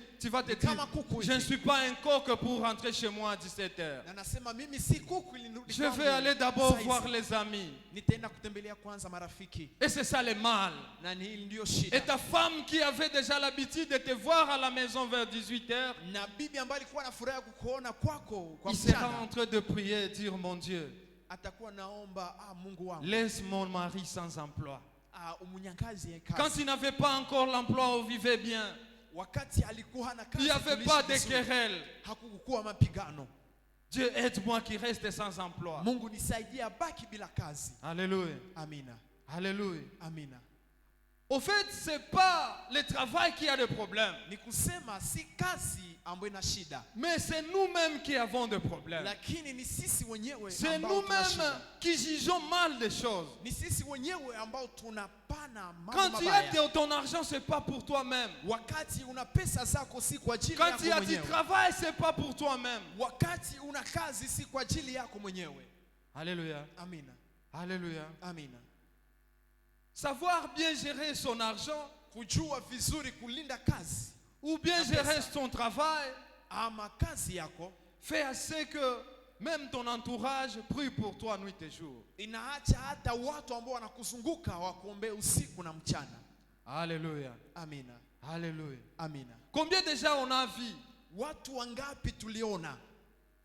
Kama kuku je ne hivi. suis pas un coq pour rentrer chez moi à 17h. Na nasema mimi si kuku ili nirudi Je kwangu vais aller d'abord saa hizi. voir les amis. Nitaenda kutembelea kwanza marafiki. Et c'est ça le mal. Na ni hili ndio Et shida. ta femme qui avait déjà l'habitude de te voir à la maison vers 18h, Na bibi ambaye alikuwa na furaha kukuona kwako kwa il sera mchana en train de prier et dire, mon Dieu, atakuwa naomba Mungu wangu laisse mon mari sans emploi. umunyangazie kazi. Quand il n'avait pas encore l'emploi, on vivait bien. Wakati alikuwa hana kazi Il n'y avait tuliishi pas de vizuri. querelle. Hakukuwa mapigano. Dieu aide-moi qui reste sans emploi. Mungu nisaidie abaki bila kazi. Alléluia. Amina. Alléluia. Amina. Au fait, ce n'est pas le travail qui a des problèmes, Ni kusema si kazi ambayo ina shida, mais c'est nous-mêmes qui avons des problèmes. lakini ni sisi wenyewe C'est ambao tuna nous-mêmes shida. qui jugeons mal des choses. Ni sisi wenyewe ambao tunapana mambo Quand tu mabaya. as ton argent, ce n'est pas pour toi-même. Wakati una pesa zako si kwa ajili Quand yako tu as du mwenyewe. travail, ce n'est pas pour toi-même. Wakati una kazi si kwa ajili yako mwenyewe. Alléluia. Amina. Alléluia. Amina. Savoir bien gérer son argent Kujua vizuri kulinda kazi ou bien Na gérer pesa. son travail ama kazi yako fait assez que même ton entourage prie pour toi nuit et jour. inaacha hata watu ambao wanakuzunguka wakuombee usiku na mchana. Alléluia. Amina. Alléluia. Amina. Combien déjà on a vu, Watu wangapi tuliona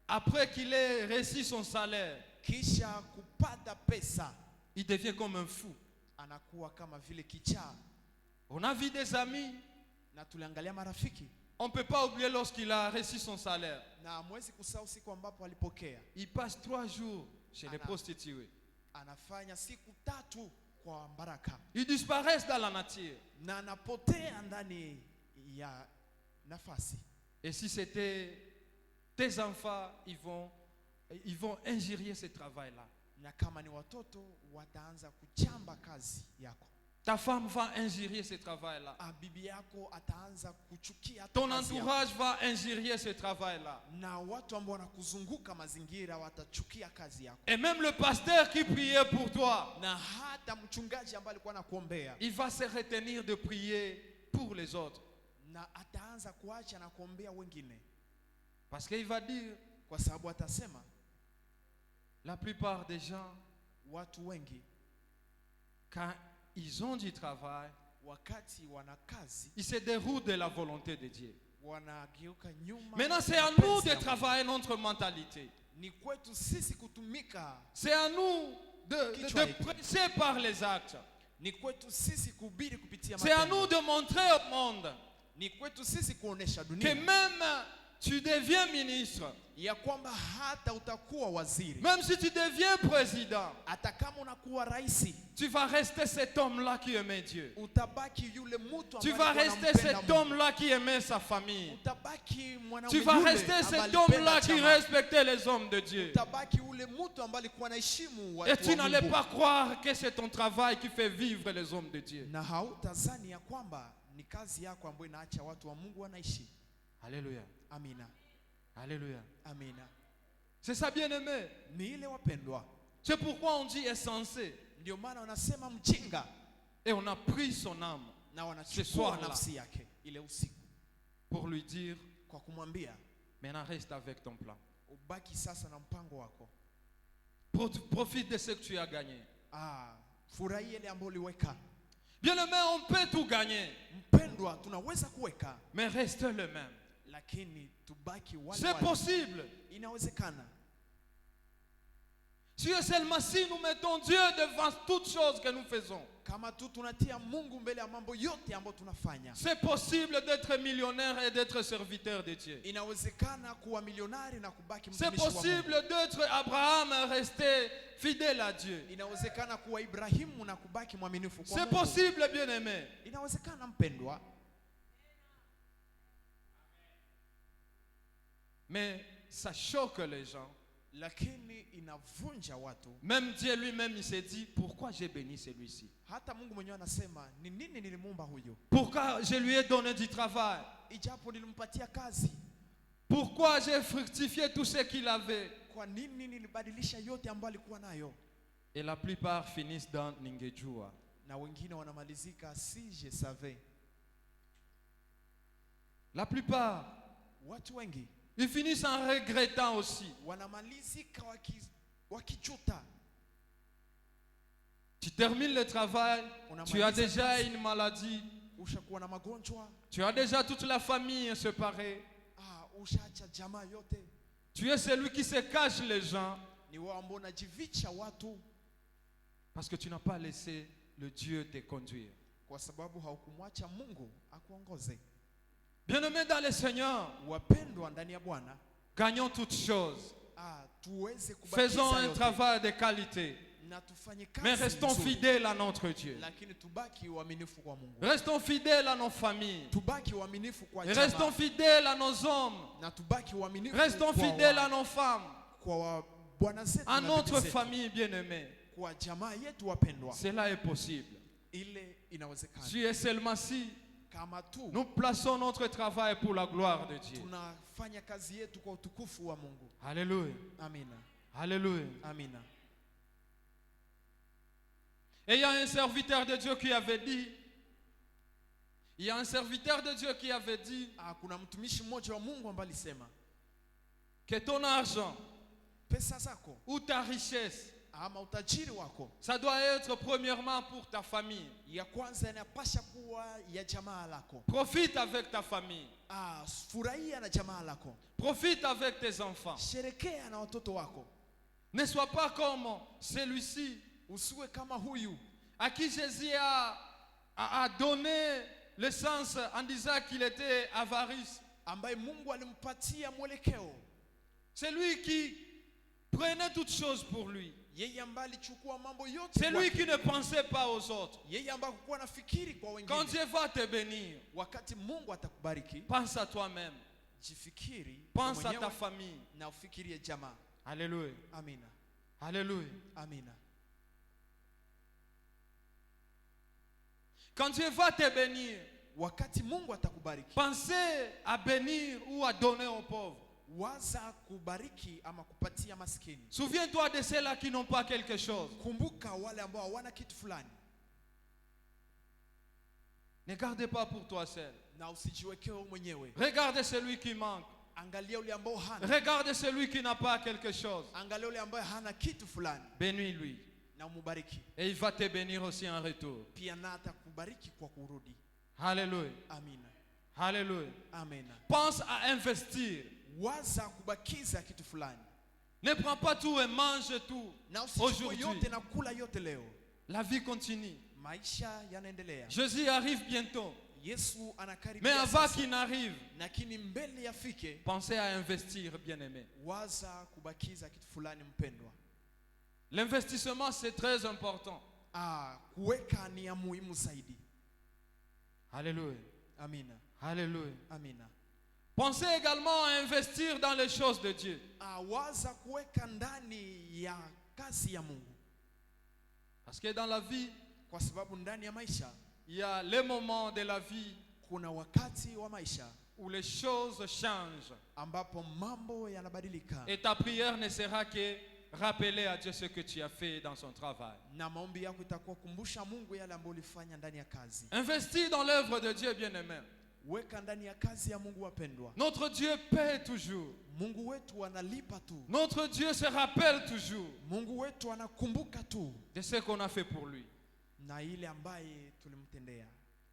après qu'il ait reçu son salaire, kisha kupata pesa il devient comme un fou. anakuwa kama vile kichaa. On a vu des amis, Na tuliangalia marafiki on ne peut pas oublier lorsqu'il a reçu son salaire. na mwezi kusahau siku ambapo alipokea, Il passe 3 jours chez les Ana- prostituées. anafanya siku 3 kwa baraka Ils disparaissent dans la nature. na anapotea ndani ya nafasi. Et si c'était tes enfants, ils vont ingérer ce travail-là. Na kama ni watoto wataanza kuchamba kazi yako. Ta femme va ingérer ce travail-là. Bibi yako ataanza kuchukia hata Ton kazi yako. entourage va ingérer ce travail-là. Na watu ambao wanakuzunguka mazingira watachukia kazi yako. Et même le pasteur qui priait pour toi, Na hata mchungaji ambaye alikuwa anakuombea il va se retenir de prier pour les autres. na ataanza kuacha na kuombea wengine, Parce qu'il va dire, kwa sababu atasema la plupart des gens, watu wengi quand ils ont du travail, wakati wana kazi ils se déroutent de la volonté de Dieu. wanageuka nyuma. Maintenant, c'est à nous de travailler notre mentalité. Ni kwetu sisi kutumika, C'est à nous de prêcher par les actes. ni kwetu sisi kuhubiri kupitia C'est à matendo. nous de montrer au monde Ni kwetu sisi kuonesha que dunia même tu deviens ministre, ya kwamba hata utakuwa waziri, même si tu deviens président, hata kama unakuwa rais, tu vas rester cet homme-là qui aimait Dieu. utabaki yule mtu Tu ambaye vas alikuwa rester anampenda cet Mungu. homme-là qui aimait sa famille. Utabaki mwanaume Tu vas yule rester ambaye cet alipenda homme-là qui chama. respectait les hommes de Dieu. Utabaki ule mtu ambaye alikuwa anaheshimu Et watu tu wa n'allais Mungu. pas croire que c'est ton travail qui fait vivre les hommes de Dieu. Na hautazani ya kwamba ni kazi yako ambayo inaacha watu wa Mungu wanaishi. Alléluia. Amina. Alléluia. Amina. C'est ça, bien-aimé. Ni ile wapendwa, C'est pourquoi on dit insensé. ndio maana wanasema mjinga, Et on a pris son âme na Ce wanachukua soir-là. nafsi yake ile usiku pour lui dire, kwa kumwambia maintenant reste avec ton plan. ubaki sasa na mpango wako. Profite de ce que tu as gagné. Furahia ile ambayo uliweka. Bien-aimé, on peut tout gagner, Mpendwa, tunaweza kuweka mais reste le même. lakini tubaki wale C'est wale. possible. Inawezekana. Si et seulement si nous mettons Dieu devant toutes choses que nous faisons, Kama tu tunatia Mungu mbele ya mambo yote ambayo tunafanya. c'est possible d'être millionnaire et d'être serviteur de Dieu. Inawezekana kuwa milionari na kubaki C'est mtumishi wa Mungu. possible d'être Abraham et rester fidèle à Dieu. Inawezekana kuwa Ibrahimu na kubaki mwaminifu kwa C'est Mungu. possible, bien-aimé. Inawezekana mpendwa, Mais ça choque les gens. lakini inavunja watu. Même Dieu lui-même, il s'est dit, pourquoi j'ai béni celui-ci? Hata Mungu mwenyewe anasema, ni nini nilimuumba huyo? Pourquoi je lui ai donné du travail? Ijapo nilimpatia kazi. Pourquoi j'ai fructifié tout ce qu'il avait? Kwa nini nilibadilisha yote ambayo alikuwa nayo? Et la plupart finissent dans Ningejua. Na wengine wanamalizika si je savais. La plupart, Watu wengi ils finissent en regrettant aussi. wanamalizika wakijuta. Tu termines le travail, tu as déjà une maladie, Ushakuwa na magonjwa, tu as déjà toute la famille séparée. ushaacha jamaa yote. Tu es celui qui se cache les gens Ni wao ambao unajificha watu parce que tu n'as pas laissé le Dieu te conduire. kwa sababu haukumwacha Mungu akuongoze. Bien-aimés dans le Seigneur, Wapendwa ndani ya Bwana, gagnons toutes choses. tuweze Faisons kubakiza un yote travail de qualité, na tufanye mais kazi restons nzuri, fidèles à notre Dieu. lakini tubaki waaminifu kwa Mungu. Restons fidèles à nos familles. Tubaki waaminifu kwa Restons jamaa fidèles à nos hommes. na tubaki waaminifu Restons kwa fidèles à nos femmes, kwa bwana zetu à na notre bibi zetu, famille bien-aimée. kwa jamaa yetu wapendwa. Cela est possible. Ile inawezekana Si et seulement si kama tu nous plaçons notre travail pour la gloire de Dieu. tunafanya kazi yetu kwa utukufu wa Mungu. Alléluia. Amina. Alléluia. Amina. Et il y a un serviteur de Dieu qui avait dit, il y a un serviteur de Dieu qui avait dit Kuna mtumishi mmoja wa Mungu ambaye alisema que ton argent pesa zako ou ta richesse, ama utajiri wako ça doit être premièrement pour ta famille. ya kwanza inapasha kuwa ya jamaa lako. Profite avec ta famille. Furahia na jamaa lako. Profite avec tes enfants. Sherekea na watoto wako. Ne sois pas comme celui-ci Usiwe kama huyu à qui Jésus a donné le sens en disant qu'il était avarice. ambaye Mungu alimpatia mwelekeo. C'est lui qui prenait toutes choses pour lui. Yeye ambaye alichukua mambo yote. C'est lui qui ne pensait pas aux autres. Yeye ambaye hakuwa nafikiri kwa wengine. Quand Dieu va te bénir, Wakati Mungu atakubariki, pense à toi-même. jifikiri Pense à mwenyewe ta famille. na ufikirie jamaa. Alléluia. Amina. Alléluia. Amina. Quand Dieu va te bénir, Wakati Mungu atakubariki, pensez à bénir ou à donner aux pauvres. waza kubariki ama kupatia maskini. Souviens-toi de ceux-là qui n'ont pas quelque chose. Kumbuka wale ambao hawana kitu fulani. Ne gardez pas pour toi seul. Na usijiwekee wewe mwenyewe. Regarde celui qui manque. Angalia yule ambao hana. Regarde celui qui n'a pas quelque chose. Angalia yule ambaye hana kitu fulani. Bénis-lui. Na umubariki. Et il va te bénir aussi en retour. Pia na atakubariki kwa kurudi. Alléluia. Amina. Alléluia. Amina. Pense à investir. Waza kubakiza kitu fulani. Ne prends pas tout et mange tout. Na usichukue Aujourd'hui, yote na kula yote leo. la vie continue. Maisha yanaendelea. Jésus arrive bientôt. Yesu anakaribia. Mais avant sasa. qu'il n'arrive, Lakini mbele yafike, pensez à investir, bien-aimé. waza kubakiza kitu fulani mpendwa. L'investissement, c'est très important. Kuweka ni ya muhimu zaidi. Alléluia. Amina. Alléluia. Amina. Pensez également à investir dans les choses de Dieu. Waza kuweka ndani ya kazi ya Mungu. Parce que dans la vie, Kwa sababu ndani ya maisha il y a les moments de la vie kuna wakati wa maisha où les choses changent. ambapo mambo yanabadilika. Et ta prière ne sera que rappeler à Dieu ce que tu as fait dans son travail. Na maombi yako itakuwa kumbusha Mungu yale ambayo ulifanya ndani ya kazi. Investir dans l'œuvre de Dieu, bien-aimé. Weka ndani ya kazi ya Mungu wapendwa. Notre Dieu paie toujours. Mungu wetu analipa tu. Notre Dieu se rappelle toujours Mungu wetu anakumbuka tu de ce qu'on a fait pour lui. na ile ambaye tulimtendea.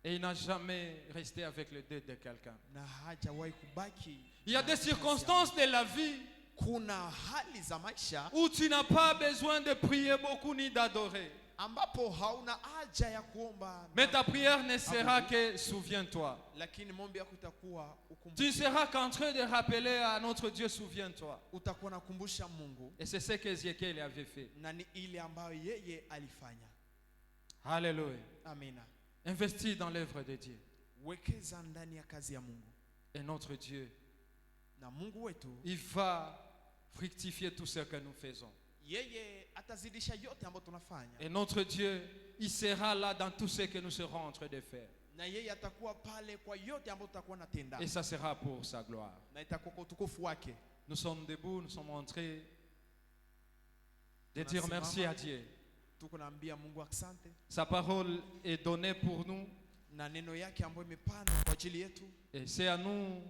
Et il n'a jamais resté avec le deuil de quelqu'un. Na hajawahi kubaki. Il y a des circonstances de la vie Kuna hali za maisha où tu n'as pas besoin de prier beaucoup ni d'adorer. ambapo hauna haja ya kuomba. Mais ta prière ne sera que souviens-toi. Lakini maombi yako itakuwa Tu ukumbuke. seras qu'en train de rappeler à notre Dieu, souviens-toi. Utakuwa nakumbusha Mungu Et c'est ce qu'Ézéchiel avait fait. na ni ile ambayo yeye alifanya. Alléluia. Amina. Investis dans l'œuvre de Dieu. Wekeza ndani ya kazi ya Mungu. Et notre Dieu, Na Mungu wetu il va fructifier tout ce que nous faisons. yeye atazidisha yote ambayo tunafanya. Et notre Dieu, il sera là dans tout ce que nous serons en train de faire. Na yeye atakuwa pale kwa yote ambayo tutakuwa natenda. Et ça sera pour sa gloire. Na itakuwa kwa utukufu wake. Nous sommes debout, nous sommes en train de dire merci à Dieu. Tuko naambia Mungu asante. Sa parole est donnée pour nous. na neno yake ambayo imepandwa kwa ajili yetu, Et c'est à nous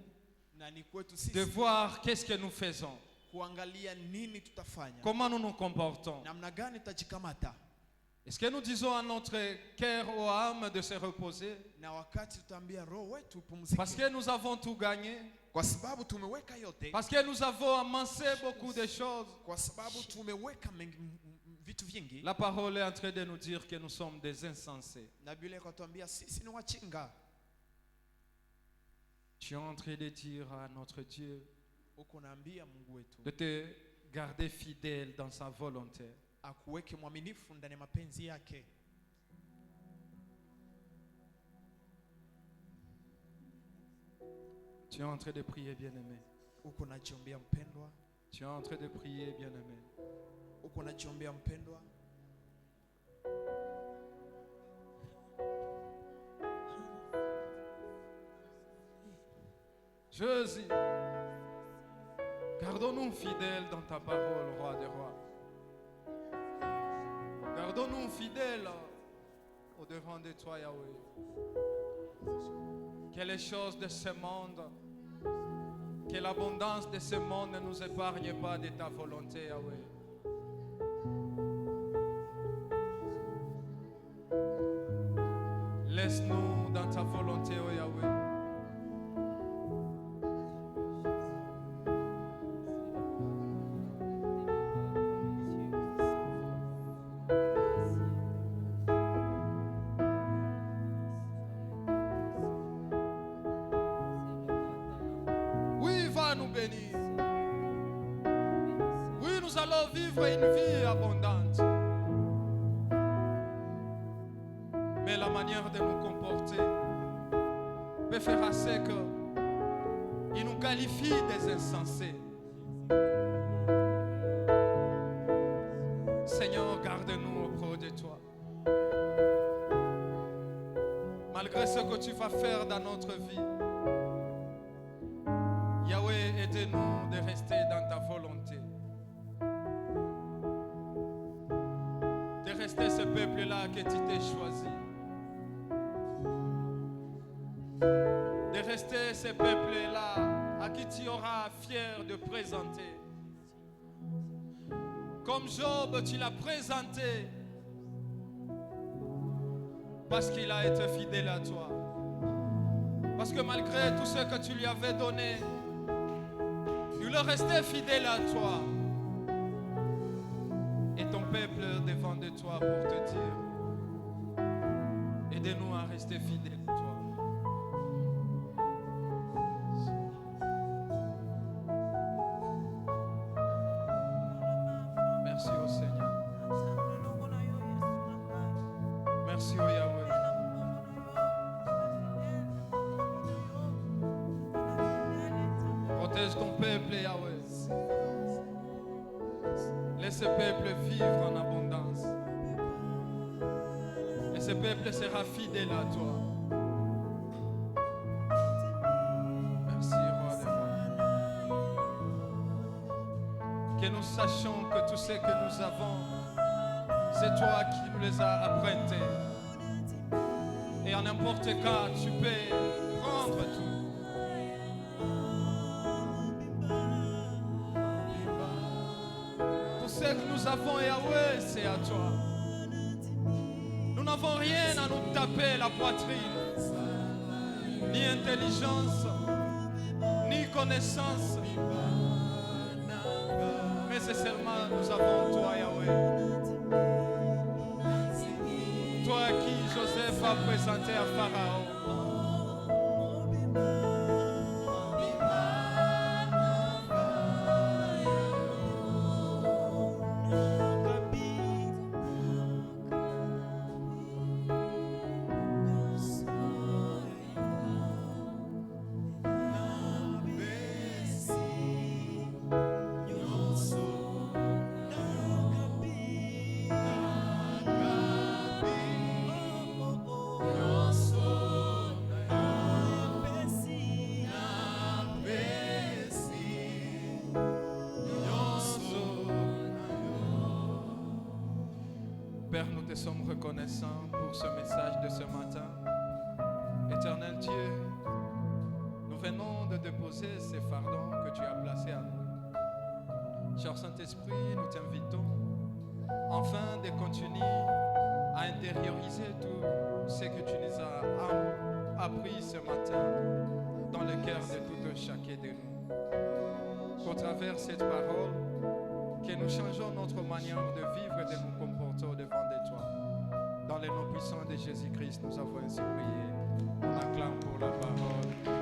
na ni kwetu de sisi voir qu'est-ce que nous faisons, kuangalia nini tutafanya, comment nous nous comportons. namna gani tutajikamata, Est-ce que nous disons à notre cœur ou âme de se reposer na wakati tutaambia roho wetu pumzike, parce que nous avons tout gagné, kwa sababu tumeweka yote, parce que nous avons amassé beaucoup de choses? kwa sababu tumeweka vitu vingi. La parole est en train de nous dire que nous sommes des insensés. Na Biblia ikatuambia sisi ni wachinga. Tu es en train de dire à notre Dieu Uko naambia Mungu wetu de te garder fidèle dans sa volonté. akuweke mwaminifu ndani ya mapenzi yake. Tu es en train de prier, bien-aimé. Uko najiombea mpendwa, Tu es en train de prier, bien-aimé. uko najiombea mpendwa. Jésus, gardons-nous fidèles dans ta parole, roi des rois. Gardons-nous fidèles au-devant de toi, Yahweh. Que les choses de ce monde, que l'abondance de ce monde ne nous épargne pas de ta volonté, Yahweh. Laisse-nous dans ta volonté, oh Yahweh. Oui, va nous bénir. Oui, nous allons vivre une vie abondante. Mais la manière de nous comporter peut faire assez qu'il nous qualifie des insensés. Seigneur, garde-nous auprès de toi. Malgré ce que tu vas faire dans notre vie, Yahweh, aide-nous de rester dans ta volonté. De rester ce peuple-là que tu t'es choisi. De rester ce peuple-là à qui tu auras fier de présenter. Comme Job, tu l'as présenté parce qu'il a été fidèle à toi. Parce que malgré tout ce que tu lui avais donné, il est resté fidèle à toi. Et ton peuple est devant de toi pour te dire, aide-nous à rester fidèles à toi. Merci au Seigneur. Merci au Yahweh. Protège ton peuple, Yahweh. Laisse ce peuple vivre en abondance. Et ce peuple sera fidèle à toi. Merci, roi des rois. Que nous sachions que tout ce que nous avons, c'est toi qui nous les as empruntés. Et en n'importe cas, tu peux prendre tout. Tout ce que nous avons, Yahweh, c'est à toi. Nous n'avons rien à nous taper la poitrine, ni intelligence, ni connaissance. Mais c'est seulement nous avons toi, Yahweh. Toi qui Joseph a présenté à Pharaon. Père, nous te sommes reconnaissants pour ce message de ce matin. Éternel Dieu, nous venons de déposer ces fardons que tu as placés à nous. Cher Saint-Esprit, nous t'invitons afin de continuer à intérioriser tout ce que tu nous as appris ce matin dans le cœur de tout un chacun de nous. Qu'au travers cette parole, que nous changeons notre manière de vivre et de nous comporter devant de toi. Dans le nom puissant de Jésus-Christ, nous avons ainsi prié. On acclame pour la parole.